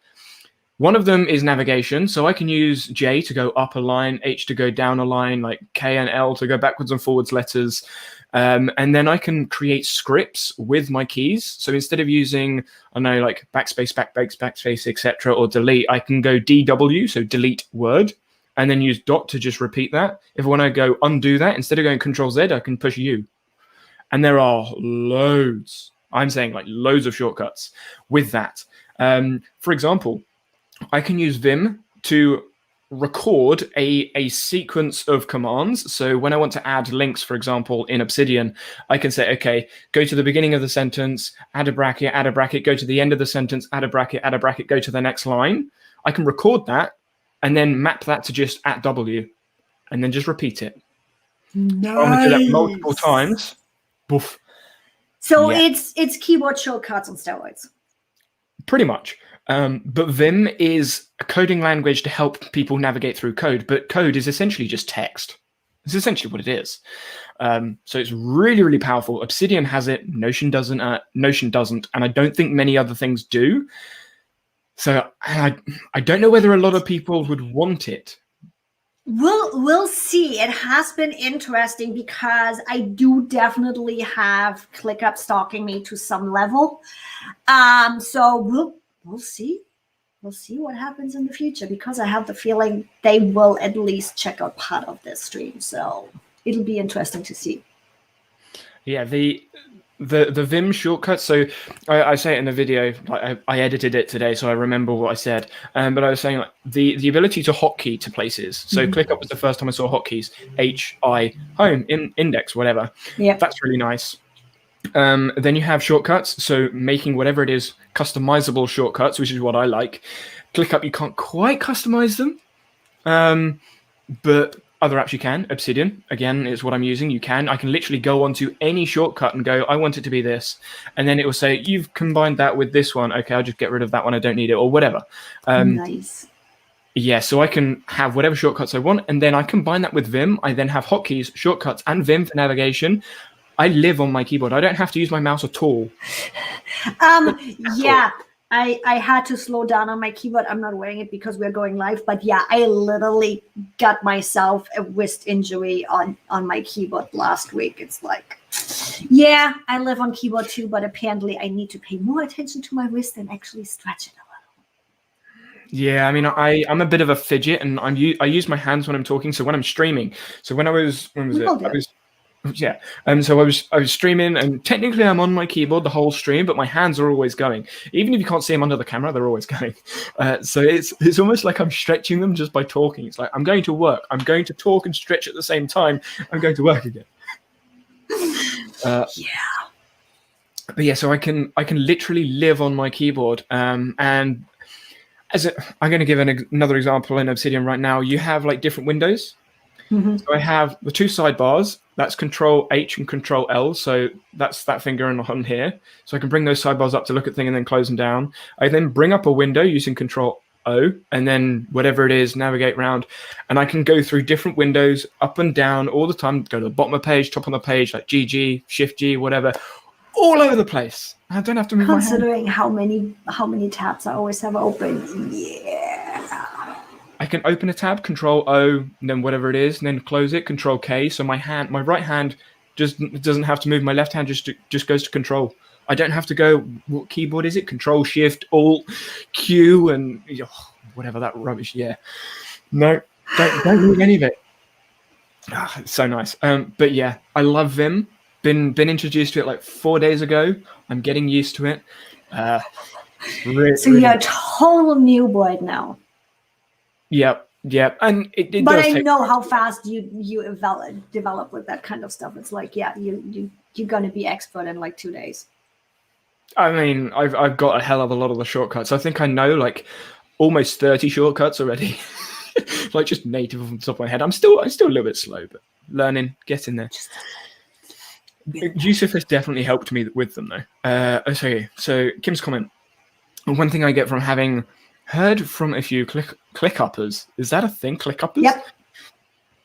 One of them is navigation. So I can use J to go up a line, H to go down a line, like K and L to go backwards and forwards letters. And then I can create scripts with my keys. So instead of using, I know, like backspace, backspace, etc., or delete, I can go DW, so delete word, and then use dot to just repeat that. If when I go undo that, instead of going Control Z, I can push U. And there are loads. I'm saying like loads of shortcuts with that. For example, I can use Vim to record a sequence of commands. So when I want to add links, for example, in Obsidian, I can say, okay, go to the beginning of the sentence, add a bracket, go to the end of the sentence, add a bracket, go to the next line. I can record that and then map that to just @W and then just repeat it.
Nice.
I'm going to do that multiple times. Boof.
So it's keyboard shortcuts on steroids.
Pretty much. But Vim is a coding language to help people navigate through code, but code is essentially just text. It's essentially what it is. So it's really, really powerful. Obsidian has it. Notion doesn't. And I don't think many other things do. So I don't know whether a lot of people would want it.
We'll see. It has been interesting because I do definitely have ClickUp stalking me to some level. So we'll see. We'll see what happens in the future because I have the feeling they will at least check out part of this stream. So it'll be interesting to see. Yeah,
the Vim shortcuts. So I say it in the video. I edited it today, so I remember what I said. But I was saying like, the ability to hotkey to places. So ClickUp was the first time I saw hotkeys. H, I, home, index, whatever.
Yeah,
that's really nice. Then you have shortcuts, so making whatever it is customizable shortcuts, which is what I like. ClickUp, you can't quite customize them, but other apps you can. Obsidian, again, is what I'm using. I can literally go onto any shortcut and go, I want it to be this. And then it will say, you've combined that with this one. Okay, I'll just get rid of that one. I don't need it, or whatever.
Nice.
Yeah, so I can have whatever shortcuts I want, and then I combine that with Vim. I then have hotkeys, shortcuts, and Vim for navigation. I live on my keyboard. I don't have to use my mouse at all.
Yeah, I had to slow down on my keyboard. I'm not wearing it because we're going live, but yeah, I literally got myself a wrist injury on my keyboard last week. It's like, yeah, I live on keyboard too, but apparently I need to pay more attention to my wrist and actually stretch it a little.
Yeah, I mean, I'm a bit of a fidget, and I use my hands when I'm talking. So when I'm streaming, so when was it? Yeah. So I was streaming, and technically I'm on my keyboard the whole stream, but my hands are always going. Even if you can't see them under the camera, they're always going. So it's almost like I'm stretching them just by talking. It's like I'm going to work. I'm going to talk and stretch at the same time. I'm going to work again.
Yeah.
But yeah, so I can literally live on my keyboard. And I'm going to give another example in Obsidian right now. You have like different windows. Mm-hmm. So I have the two sidebars. That's Control H and Control L. So that's that finger on here. So I can bring those sidebars up to look at things and then close them down. I then bring up a window using Control O, and then whatever it is, navigate around. And I can go through different windows up and down all the time. Go to the bottom of the page, top of the page, like GG, Shift G, whatever, all over the place. I don't have to move my hand.
Considering how many tabs I always have open, yeah.
I can open a tab, Control O, and then whatever it is, and then close it, Control K. So my right hand just doesn't have to move. My left hand just goes to Control. I don't have to go, what keyboard is it? Control, Shift, Alt, Q, and whatever that rubbish. Yeah. No, don't move any of it. It's so nice. But yeah, I love Vim. Been introduced to it like 4 days ago. I'm getting used to it.
So you're a total newbie now.
Yep. And it
but
does
I
take...
know how fast you develop with that kind of stuff. It's like, yeah, you're gonna be expert in like 2 days.
I mean, I've got a hell of a lot of the shortcuts. I think I know like almost 30 shortcuts already. Like just native off the top of my head. I'm still a little bit slow, but learning, getting there. Yusuf has definitely helped me with them though. Okay, so Kim's comment. One thing I get from having heard from a few ClickUppers. Is that a thing? ClickUppers?
Yep.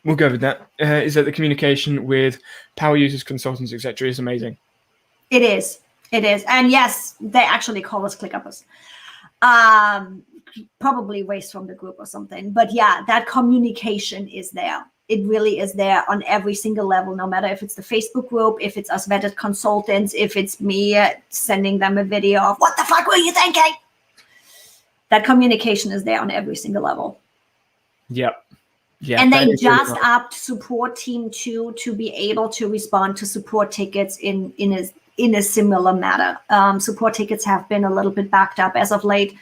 We'll go with that. Is that the communication with power users, consultants, etc. is amazing.
It is. And yes, they actually call us ClickUppers. Probably raised from the group or something. But yeah, that communication is there. It really is there on every single level, no matter if it's the Facebook group, if it's us vetted consultants, if it's me sending them a video of what the fuck were you thinking? That communication is there on every single level.
Yep. Yeah.
And they just upped support team 2 to be able to respond to support tickets in a similar manner. Support tickets have been a little bit backed up as of late.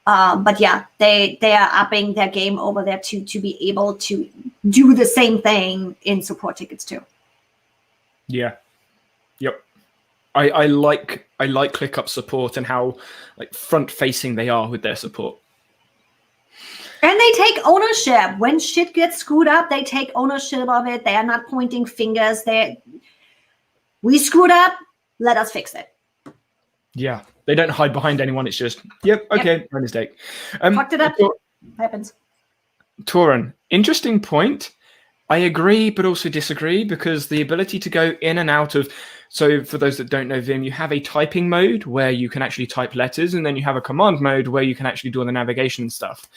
But yeah, they are upping their game over there to be able to do the same thing in support tickets too. Yeah.
Yep. I like ClickUp support and how like front facing they are with their support.
And they take ownership. When shit gets screwed up, they take ownership of it. They are not pointing fingers. We screwed up. Let us fix it.
Yeah. They don't hide behind anyone. It's just, okay, my mistake.
Fucked it up. Happens.
Torin, interesting point. I agree, but also disagree, because the ability to go in and out of... So for those that don't know Vim, you have a typing mode where you can actually type letters, and then you have a command mode where you can actually do all the navigation and stuff.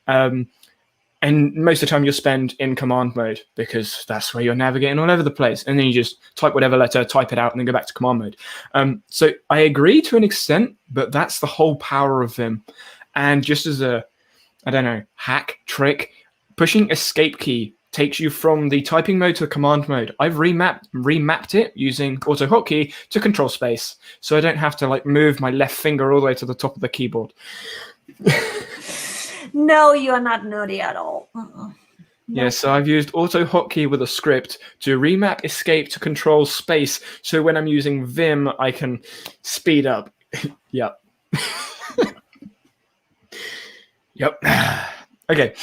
And most of the time you'll spend in command mode because that's where you're navigating all over the place. And then you just type whatever letter, type it out, and then go back to command mode. So I agree to an extent, but that's the whole power of Vim. And just as a, I don't know, hack, trick, pushing escape key takes you from the typing mode to the command mode. I've remapped it using auto hotkey to control space. So I don't have to like move my left finger all the way to the top of the keyboard.
No, you're not nerdy at all.
Yeah, so I've used auto hotkey with a script to remap escape to control space. So when I'm using Vim, I can speed up. Yep. Yep. Okay.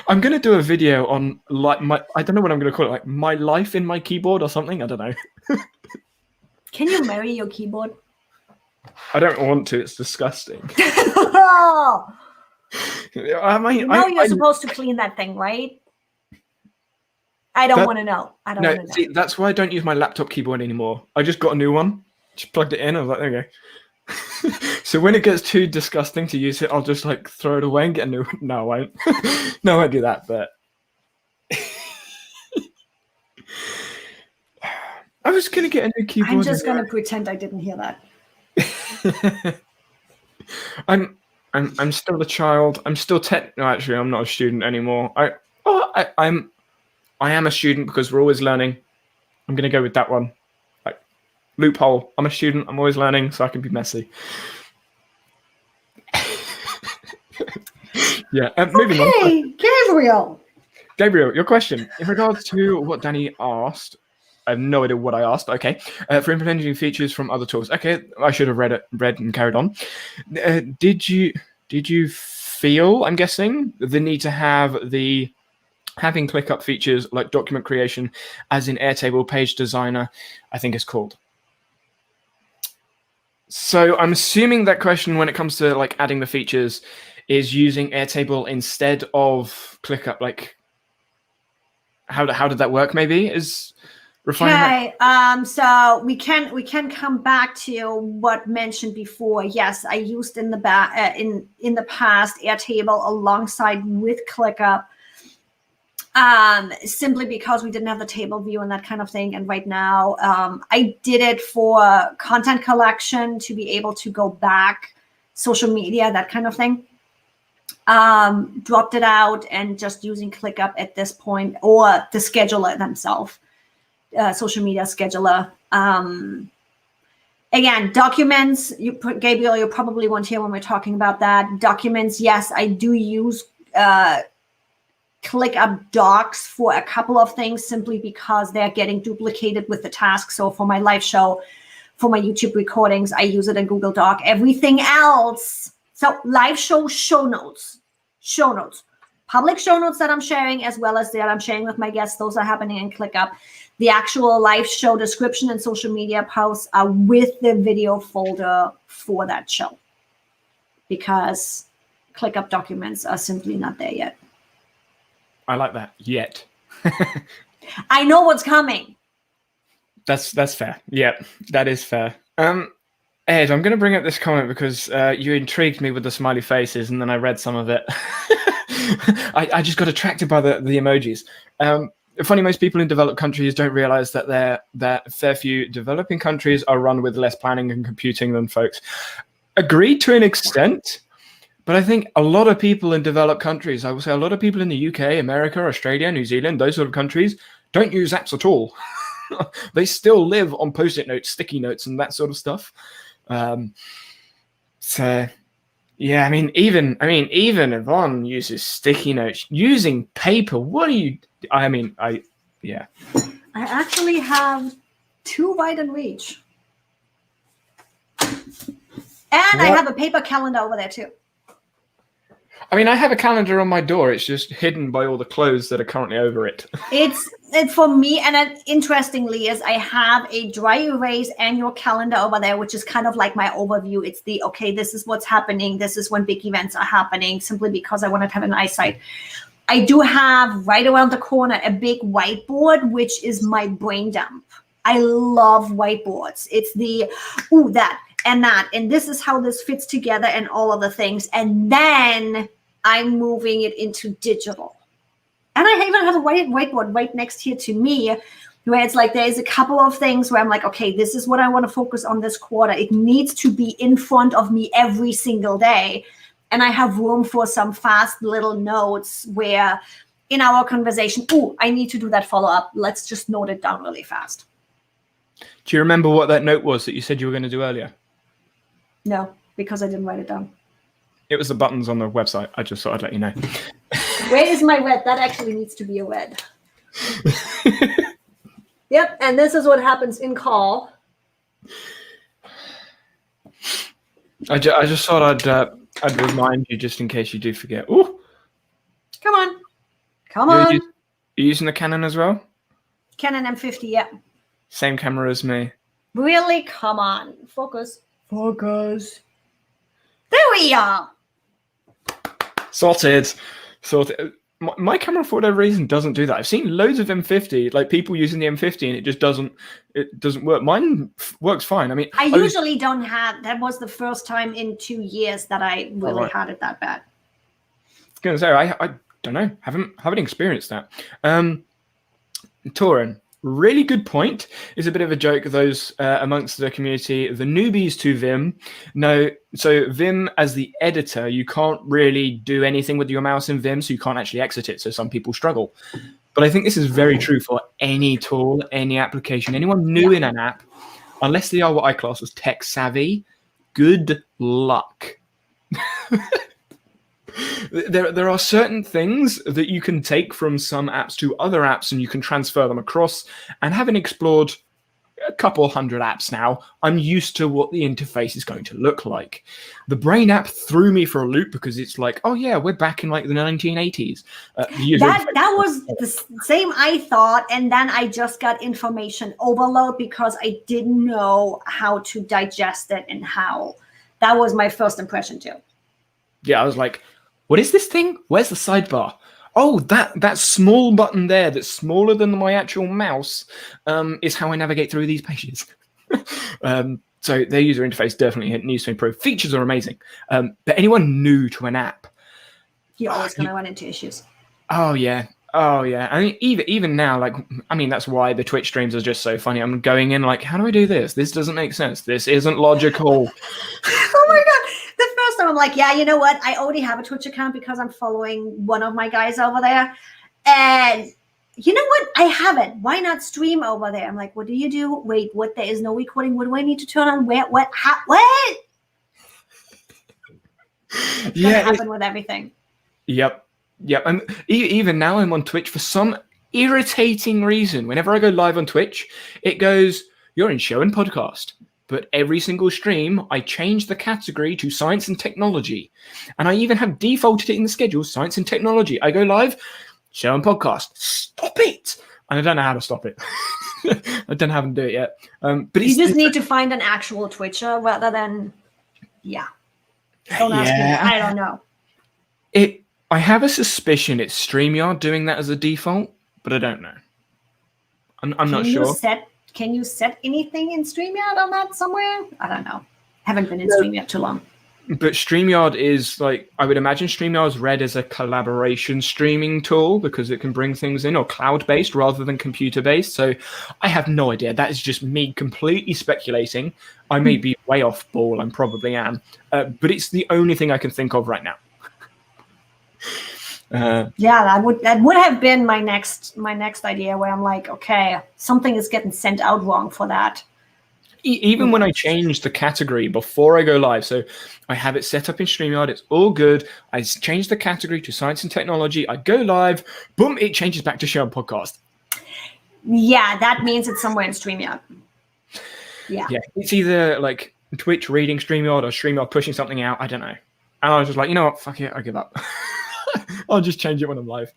I'm going to do a video on like I don't know what I'm going to call it, like my life in my keyboard or something. I don't know.
Can you marry your keyboard?
I don't want to. It's disgusting.
You're supposed to clean that thing, right? I don't want to know. I don't want to know.
See, that's why I don't use my laptop keyboard anymore. I just got a new one. Just plugged it in. I was like, there you go. So when it gets too disgusting to use it, I'll just like throw it away and get a new one. No, I won't. No, I won't do that. But I was gonna get a new keyboard.
I'm just gonna pretend I didn't hear that.
I'm still a child. I'm still no, actually, I'm not a student anymore. I am a student because we're always learning. I'm gonna go with that one. Like loophole. I'm a student. I'm always learning, so I can be messy. Yeah. Moving on. Gabriel, your question in regards to what Danny asked. I have no idea what I asked. Okay, for implementing features from other tools. Okay, I should have read and carried on. Did you feel, I'm guessing, the need to have having ClickUp features like document creation, as in Airtable Page Designer, I think it's called. So I'm assuming that question, when it comes to like adding the features, is using Airtable instead of ClickUp. Like, how did that work? Maybe is.
Okay, so we can come back to what mentioned before. Yes, I used in the past Airtable alongside with ClickUp, simply because we didn't have the table view and that kind of thing. And right now, I did it for content collection to be able to go back, social media, that kind of thing. Dropped it out and just using ClickUp at this point, or the scheduler themselves. Social media scheduler. Again, documents, Gabriel, you probably won't hear when we're talking about that. Documents, yes, I do use ClickUp Docs for a couple of things, simply because they're getting duplicated with the task. So for my live show, for my YouTube recordings, I use it in Google Doc. Everything else, so live show notes, public show notes that I'm sharing, as well as that I'm sharing with my guests, those are happening in ClickUp. The actual live show description and social media posts are with the video folder for that show, because ClickUp documents are simply not there yet.
I like that. Yet.
I know what's coming.
That's fair. Yeah, that is fair. Ed, I'm going to bring up this comment because you intrigued me with the smiley faces, and then I read some of it. I just got attracted by the emojis. Funny, most people in developed countries don't realize that fair few developing countries are run with less planning and computing than folks. Agreed to an extent, but I think a lot of people in developed countries, I would say a lot of people in the UK, America, Australia, New Zealand, those sort of countries, don't use apps at all. They still live on Post-it notes, sticky notes, and that sort of stuff. So, yeah, I mean, even Yvonne uses sticky notes, using paper. What do you? Yeah.
I actually have 2 Write and Reach, and I have a paper calendar over there too.
I mean, I have a calendar on my door. It's just hidden by all the clothes that are currently over it.
It's for me, and interestingly, is I have a dry erase annual calendar over there, which is kind of like my overview. It's this is what's happening. This is when big events are happening, simply because I wanted to have an eyesight. I do have right around the corner a big whiteboard, which is my brain dump. I love whiteboards. It's that and that, and this is how this fits together and all of the things. And then I'm moving it into digital. And I even have a whiteboard right next here to me, where it's like there's a couple of things where I'm like, okay, this is what I want to focus on this quarter. It needs to be in front of me every single day. And I have room for some fast little notes where in our conversation, I need to do that follow-up. Let's just note it down really fast.
Do you remember what that note was that you said you were going to do earlier?
No, because I didn't write it down.
It was the buttons on the website. I just thought I'd let you know.
Where is my wed? That actually needs to be a wed. Yep, and this is what happens in call.
I just thought I'd remind you just in case you do forget. Ooh,
Come on. Come on.
you're using the Canon as well?
Canon M50, yeah.
Same camera as me.
Really? Come on. Focus.
Focus. There we are.
Sorted. My camera, for whatever reason, doesn't do that. I've seen loads of M50, like people using the M50, and it just doesn't work. Mine works fine. I mean,
I usually don't have. That was the first time in 2 years that I really had it that bad.
I was going to say, I don't know. Haven't experienced that. Torin, really good point. It's a bit of a joke, those amongst the community, the newbies to Vim. No, so Vim as the editor, you can't really do anything with your mouse in Vim, so you can't actually exit it. So some people struggle. But I think this is very true for any tool, any application, anyone new in an app, unless they are what I class as tech savvy. Good luck. There are certain things that you can take from some apps to other apps and you can transfer them across. And having explored a couple hundred apps now, I'm used to what the interface is going to look like. The Brain app threw me for a loop because it's like, oh yeah, we're back in like the 1980s.
That was the same I thought, and then I just got information overload because I didn't know how to digest it and how. That was my first impression too.
Yeah, I was like, what is this thing? Where's the sidebar? Oh, that small button there that's smaller than my actual mouse is how I navigate through these pages. So their user interface definitely needs to improve. Features are amazing. But anyone new to an app,
You're always going to run into issues.
Oh yeah. I mean, even now, like, I mean, that's why the Twitch streams are just so funny. I'm going in like, how do I do this? This doesn't make sense. This isn't logical.
Oh my god! The first time I'm like, yeah, you know what? I already have a Twitch account because I'm following one of my guys over there, and you know what? I have it. Why not stream over there? I'm like, what do you do? Wait, what? There is no recording. What do I need to turn on? Where? What? How? What? It's gonna happen with everything.
Yep. And even now I'm on Twitch for some irritating reason. Whenever I go live on Twitch, it goes, you're in show and podcast. But every single stream, I change the category to science and technology. And I even have defaulted it in the schedule, science and technology. I go live, show and podcast. Stop it! And I don't know how to stop it. I don't have them do it yet. But
you just need to find an actual Twitcher rather than, Don't ask me. I don't know.
I have a suspicion it's StreamYard doing that as a default, but I don't know. I'm not sure.
Can you set anything in StreamYard on that somewhere? I don't know. Haven't been in StreamYard too long.
But StreamYard is like, I would imagine StreamYard is read as a collaboration streaming tool because it can bring things in, or cloud-based rather than computer-based. So I have no idea. That is just me completely speculating. I may be way off ball. I probably am. But it's the only thing I can think of right now.
That would have been my next idea, where I'm like, okay, something is getting sent out wrong for that.
Even when I change the category before I go live, so I have it set up in StreamYard, it's all good. I change the category to science and technology. I go live, boom, it changes back to show and podcast.
Yeah, that means it's somewhere in StreamYard. Yeah,
it's either like Twitch reading StreamYard or StreamYard pushing something out. I don't know. And I was just like, you know what, fuck it, I give up. I'll just change it when I'm live.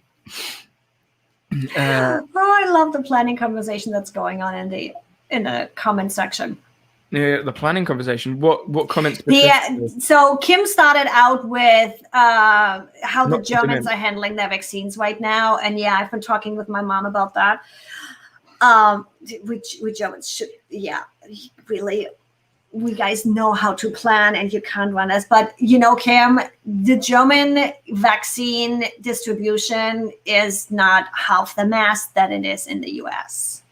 I love the planning conversation that's going on in the comment section.
Yeah, the planning conversation. What comments?
So Kim started out with how the Germans are handling their vaccines right now, and I've been talking with my mom about that. Which Germans should, really. We guys know how to plan, and you can't run us. But Kim, the German vaccine distribution is not half the mass that it is in the US.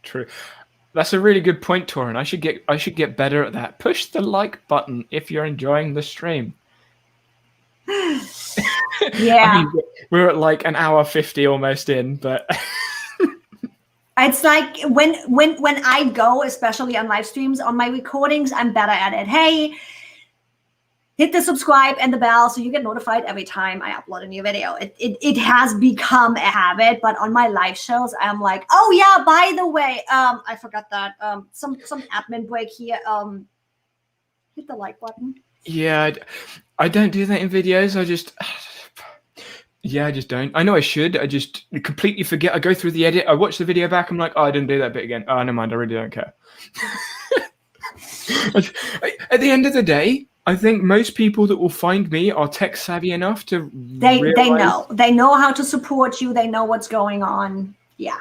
True. That's a really good point, Torin. I should get better at that. Push the like button if you're enjoying the stream. I mean, we're at like an hour 50 almost in, but
it's like when I go, especially on live streams, on my recordings, I'm better at it. Hey, hit the subscribe and the bell so you get notified every time I upload a new video. It has become a habit, but on my live shows, I'm like, oh yeah, by the way, I forgot that. Some admin break here. Hit the like button.
Yeah, I don't do that in videos. I just don't. I know I should. I just completely forget. I go through the edit. I watch the video back. I'm like, oh, I didn't do that bit again. Oh, never mind. I really don't care. At the end of the day, I think most people that will find me are tech savvy enough to
they know how to support you. They know what's going on. Yeah.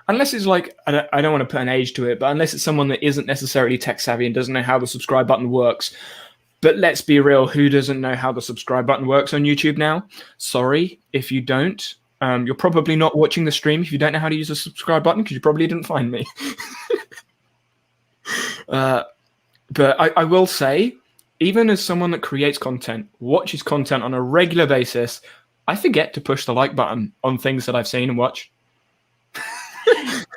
Unless it's like, I don't want to put an age to it, but unless it's someone that isn't necessarily tech savvy and doesn't know how the subscribe button works. But let's be real, who doesn't know how the subscribe button works on YouTube now? Sorry if you don't. You're probably not watching the stream if you don't know how to use the subscribe button, because you probably didn't find me. But I will say, even as someone that creates content, watches content on a regular basis, I forget to push the like button on things that I've seen and watched.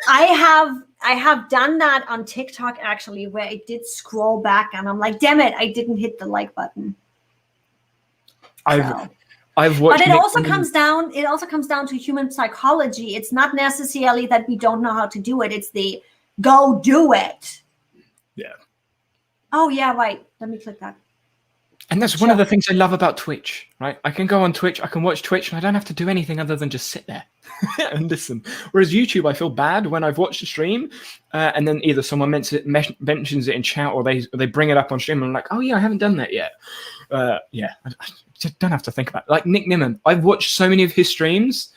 I have done that on TikTok actually, where I did scroll back and I'm like, damn it, I didn't hit the like button.
I've watched.
But it also comes down to human psychology. It's not necessarily that we don't know how to do it. It's the go do it.
Yeah.
Oh yeah, right. Let me click that.
And that's one of the things I love about Twitch, right? I can go on Twitch, I can watch Twitch, and I don't have to do anything other than just sit there and listen. Whereas YouTube, I feel bad when I've watched a stream, and then either someone mentions it in chat, or they bring it up on stream, and I'm like, oh yeah, I haven't done that yet. Yeah, I just don't have to think about it. Like Nick Nimmin, I've watched so many of his streams,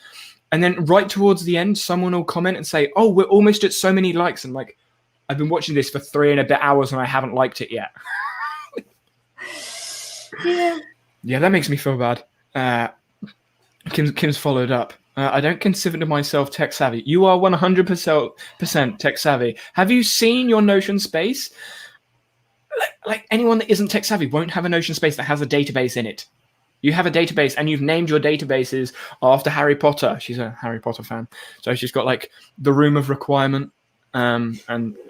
and then right towards the end, someone will comment and say, oh, we're almost at so many likes. And like, I've been watching this for 3 and a bit hours, and I haven't liked it yet. Yeah, that makes me feel bad. Kim's followed up. I don't consider myself tech savvy. You are 100% tech savvy. Have you seen your Notion space? Like anyone that isn't tech savvy won't have a Notion space that has a database in it. You have a database and you've named your databases after Harry Potter. She's a Harry Potter fan. So she's got like the Room of Requirement and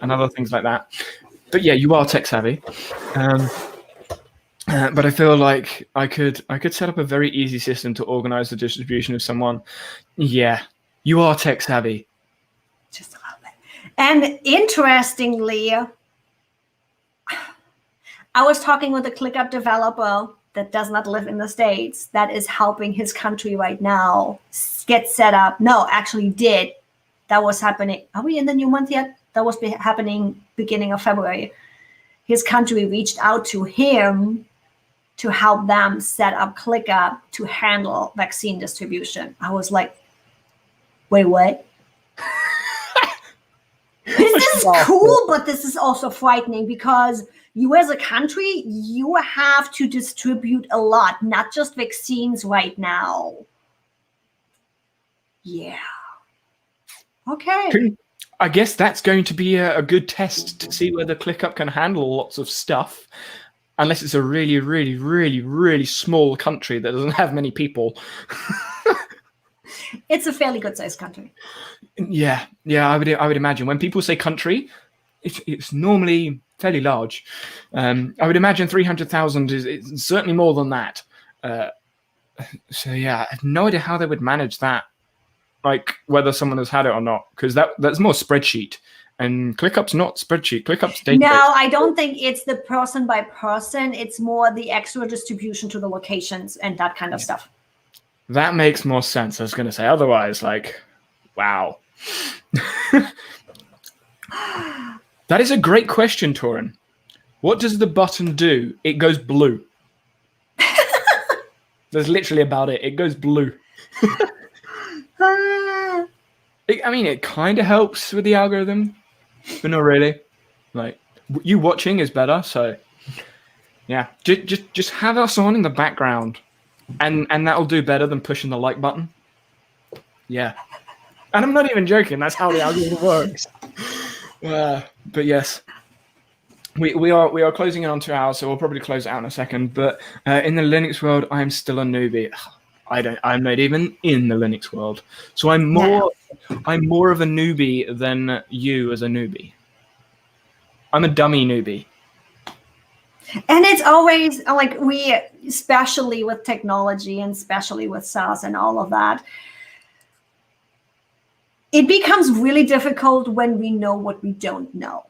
other things like that. But yeah, you are tech savvy. But I feel like I could set up a very easy system to organize the distribution of someone. Yeah, you are tech savvy.
Just a little bit. And interestingly, I was talking with a ClickUp developer that does not live in the States that is helping his country right now get set up. No, actually did. That was happening. Are we in the new month yet? That was happening beginning of February. His country reached out to him to help them set up ClickUp to handle vaccine distribution. I was like, wait, what? This is cool, but this is also frightening because you as a country, you have to distribute a lot, not just vaccines right now. Yeah. Okay.
I guess that's going to be a good test to see whether ClickUp can handle lots of stuff. Unless it's a really, really, really, really small country that doesn't have many people.
It's a fairly good-sized country.
Yeah, I would imagine. When people say country, it's normally fairly large. I would imagine 300,000 is certainly more than that. So yeah, I have no idea how they would manage that. Like whether someone has had it or not, because that's more spreadsheet. And ClickUp's not spreadsheet. ClickUp's database.
No, I don't think it's the person by person. It's more the extra distribution to the locations and that kind of stuff.
That makes more sense. I was going to say otherwise, like, wow. That is a great question, Torin. What does the button do? It goes blue. That's literally about it. It goes blue. I mean, it kind of helps with the algorithm, but not really. Like, you watching is better, so yeah. Just have us on in the background, and that'll do better than pushing the like button. Yeah, and I'm not even joking. That's how the algorithm works. But yes, we are closing in on 2 hours, so we'll probably close it out in a second. But in the Linux world, I'm still a newbie. I'm not even in the Linux world, so I'm more of a newbie than you as a newbie. I'm a dummy newbie.
And it's always like especially with technology and especially with SaaS and all of that, it becomes really difficult when we know what we don't know.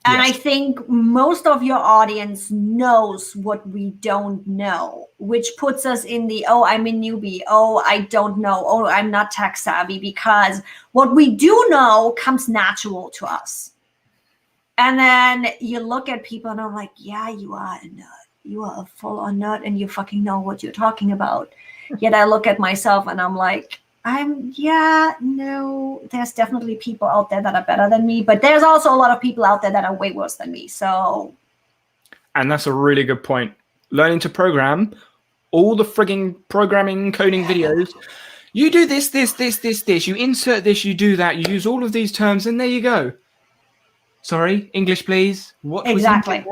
And I think most of your audience knows what we don't know, which puts us in the, oh, I'm a newbie. Oh, I don't know. Oh, I'm not tech savvy, because what we do know comes natural to us. And then you look at people and I'm like, yeah, you are a nerd. You are a full-on nerd and you fucking know what you're talking about. Yet I look at myself and I'm like, there's definitely people out there that are better than me, but there's also a lot of people out there that are way worse than me. So,
and that's a really good point. Learning to program, all the frigging programming coding videos, you do this, you insert this, you do that, you use all of these terms, and there you go. Sorry, English, please. What
exactly.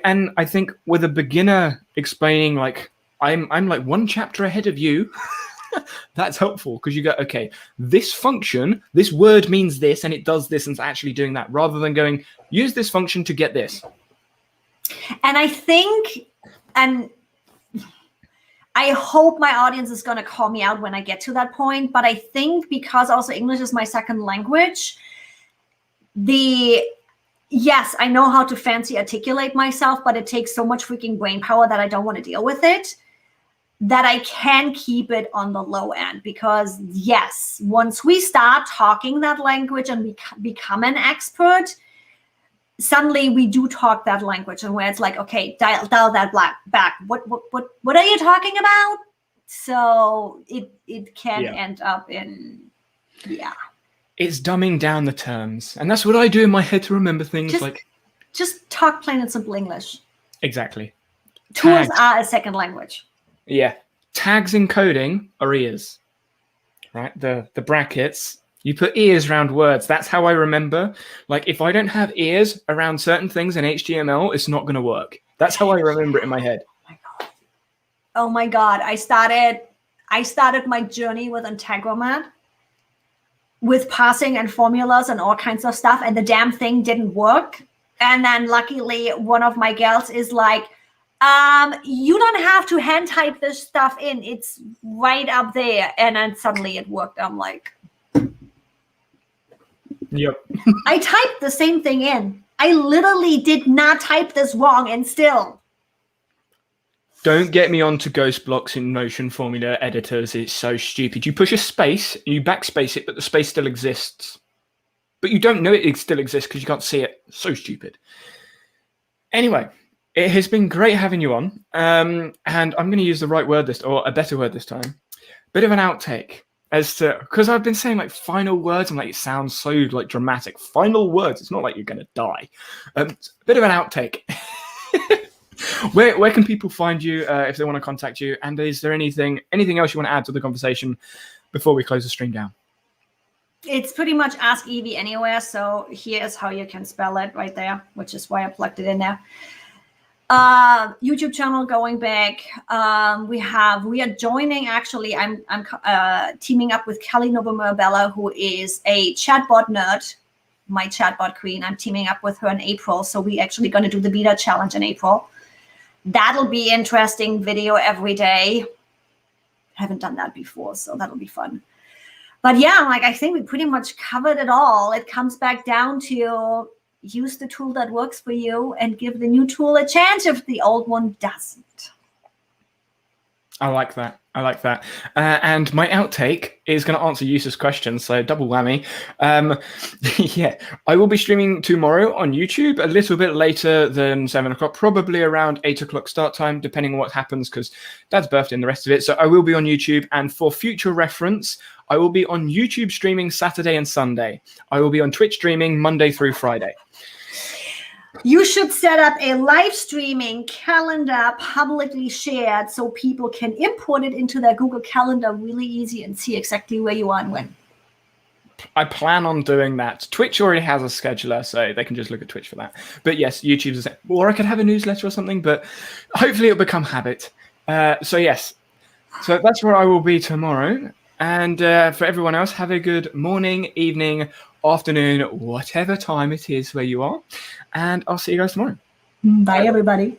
And I think with a beginner explaining, like, I'm like one chapter ahead of you. That's helpful, because you go, okay, this function, this word means this, and it does this, and it's actually doing that, rather than going, use this function to get this.
And I think, and I hope my audience is going to call me out when I get to that point, but I think because also English is my second language, yes, I know how to fancy articulate myself, but it takes so much freaking brain power that I don't want to deal with it, that I can keep it on the low end. Because yes, once we start talking that language and we become an expert, suddenly we do talk that language, and where it's like, okay, dial that back. What are you talking about? So it can end up in,
It's dumbing down the terms, and that's what I do in my head to remember things.
Just talk plain and simple English.
Exactly.
Tools are a second language.
Yeah. Tags in coding are ears, right? The brackets, you put ears around words. That's how I remember. Like, if I don't have ears around certain things in HTML, it's not going to work. That's how I remember it in my head.
Oh my God. I started my journey with Integromat, with parsing and formulas and all kinds of stuff, and the damn thing didn't work. And then luckily one of my gals is like, you don't have to hand type this stuff in. It's right up there. And then suddenly it worked. I'm like,
yep.
I typed the same thing in. I literally did not type this wrong, and still.
Don't get me on to ghost blocks in Notion formula editors. It's so stupid. You push a space, you backspace it, but the space still exists. But you don't know it still exists because you can't see it. So stupid. Anyway, it has been great having you on. And I'm going to use the right word or a better word this time. Bit of an outtake. Because I've been saying like final words, and like it sounds so like dramatic. Final words. It's not like you're going to die. Bit of an outtake. Where can people find you if they want to contact you? And is there anything else you want to add to the conversation before we close the stream down?
It's pretty much Ask Evie Anywhere. So here's how you can spell it right there, which is why I plugged it in there. YouTube channel going back. We are joining, actually, I'm teaming up with Kelly Novomirabella, who is a chatbot nerd, my chatbot queen. I'm teaming up with her in April. So we're actually going to do the beta challenge in April. That'll be interesting. Video every day. Haven't done that before, so that'll be fun. But yeah, like, I think we pretty much covered it all. It comes back down to use the tool that works for you and give the new tool a chance if the old one doesn't.
I like that. And my outtake is going to answer Yusa's question, so double whammy. Yeah, I will be streaming tomorrow on YouTube a little bit later than 7 o'clock, probably around 8 o'clock start time, depending on what happens, because Dad's birthday and the rest of it. So I will be on YouTube, and for future reference, I will be on YouTube streaming Saturday and Sunday. I will be on Twitch streaming Monday through Friday.
You should set up a live streaming calendar publicly shared so people can import it into their Google Calendar really easy and see exactly where you are and when.
I plan on doing that. Twitch already has a scheduler, so they can just look at Twitch for that. But yes, YouTube's, or I could have a newsletter or something, but hopefully it'll become habit. So yes, so that's where I will be tomorrow. And for everyone else, have a good morning, evening, afternoon, whatever time it is where you are. And I'll see you guys tomorrow.
Bye, everybody.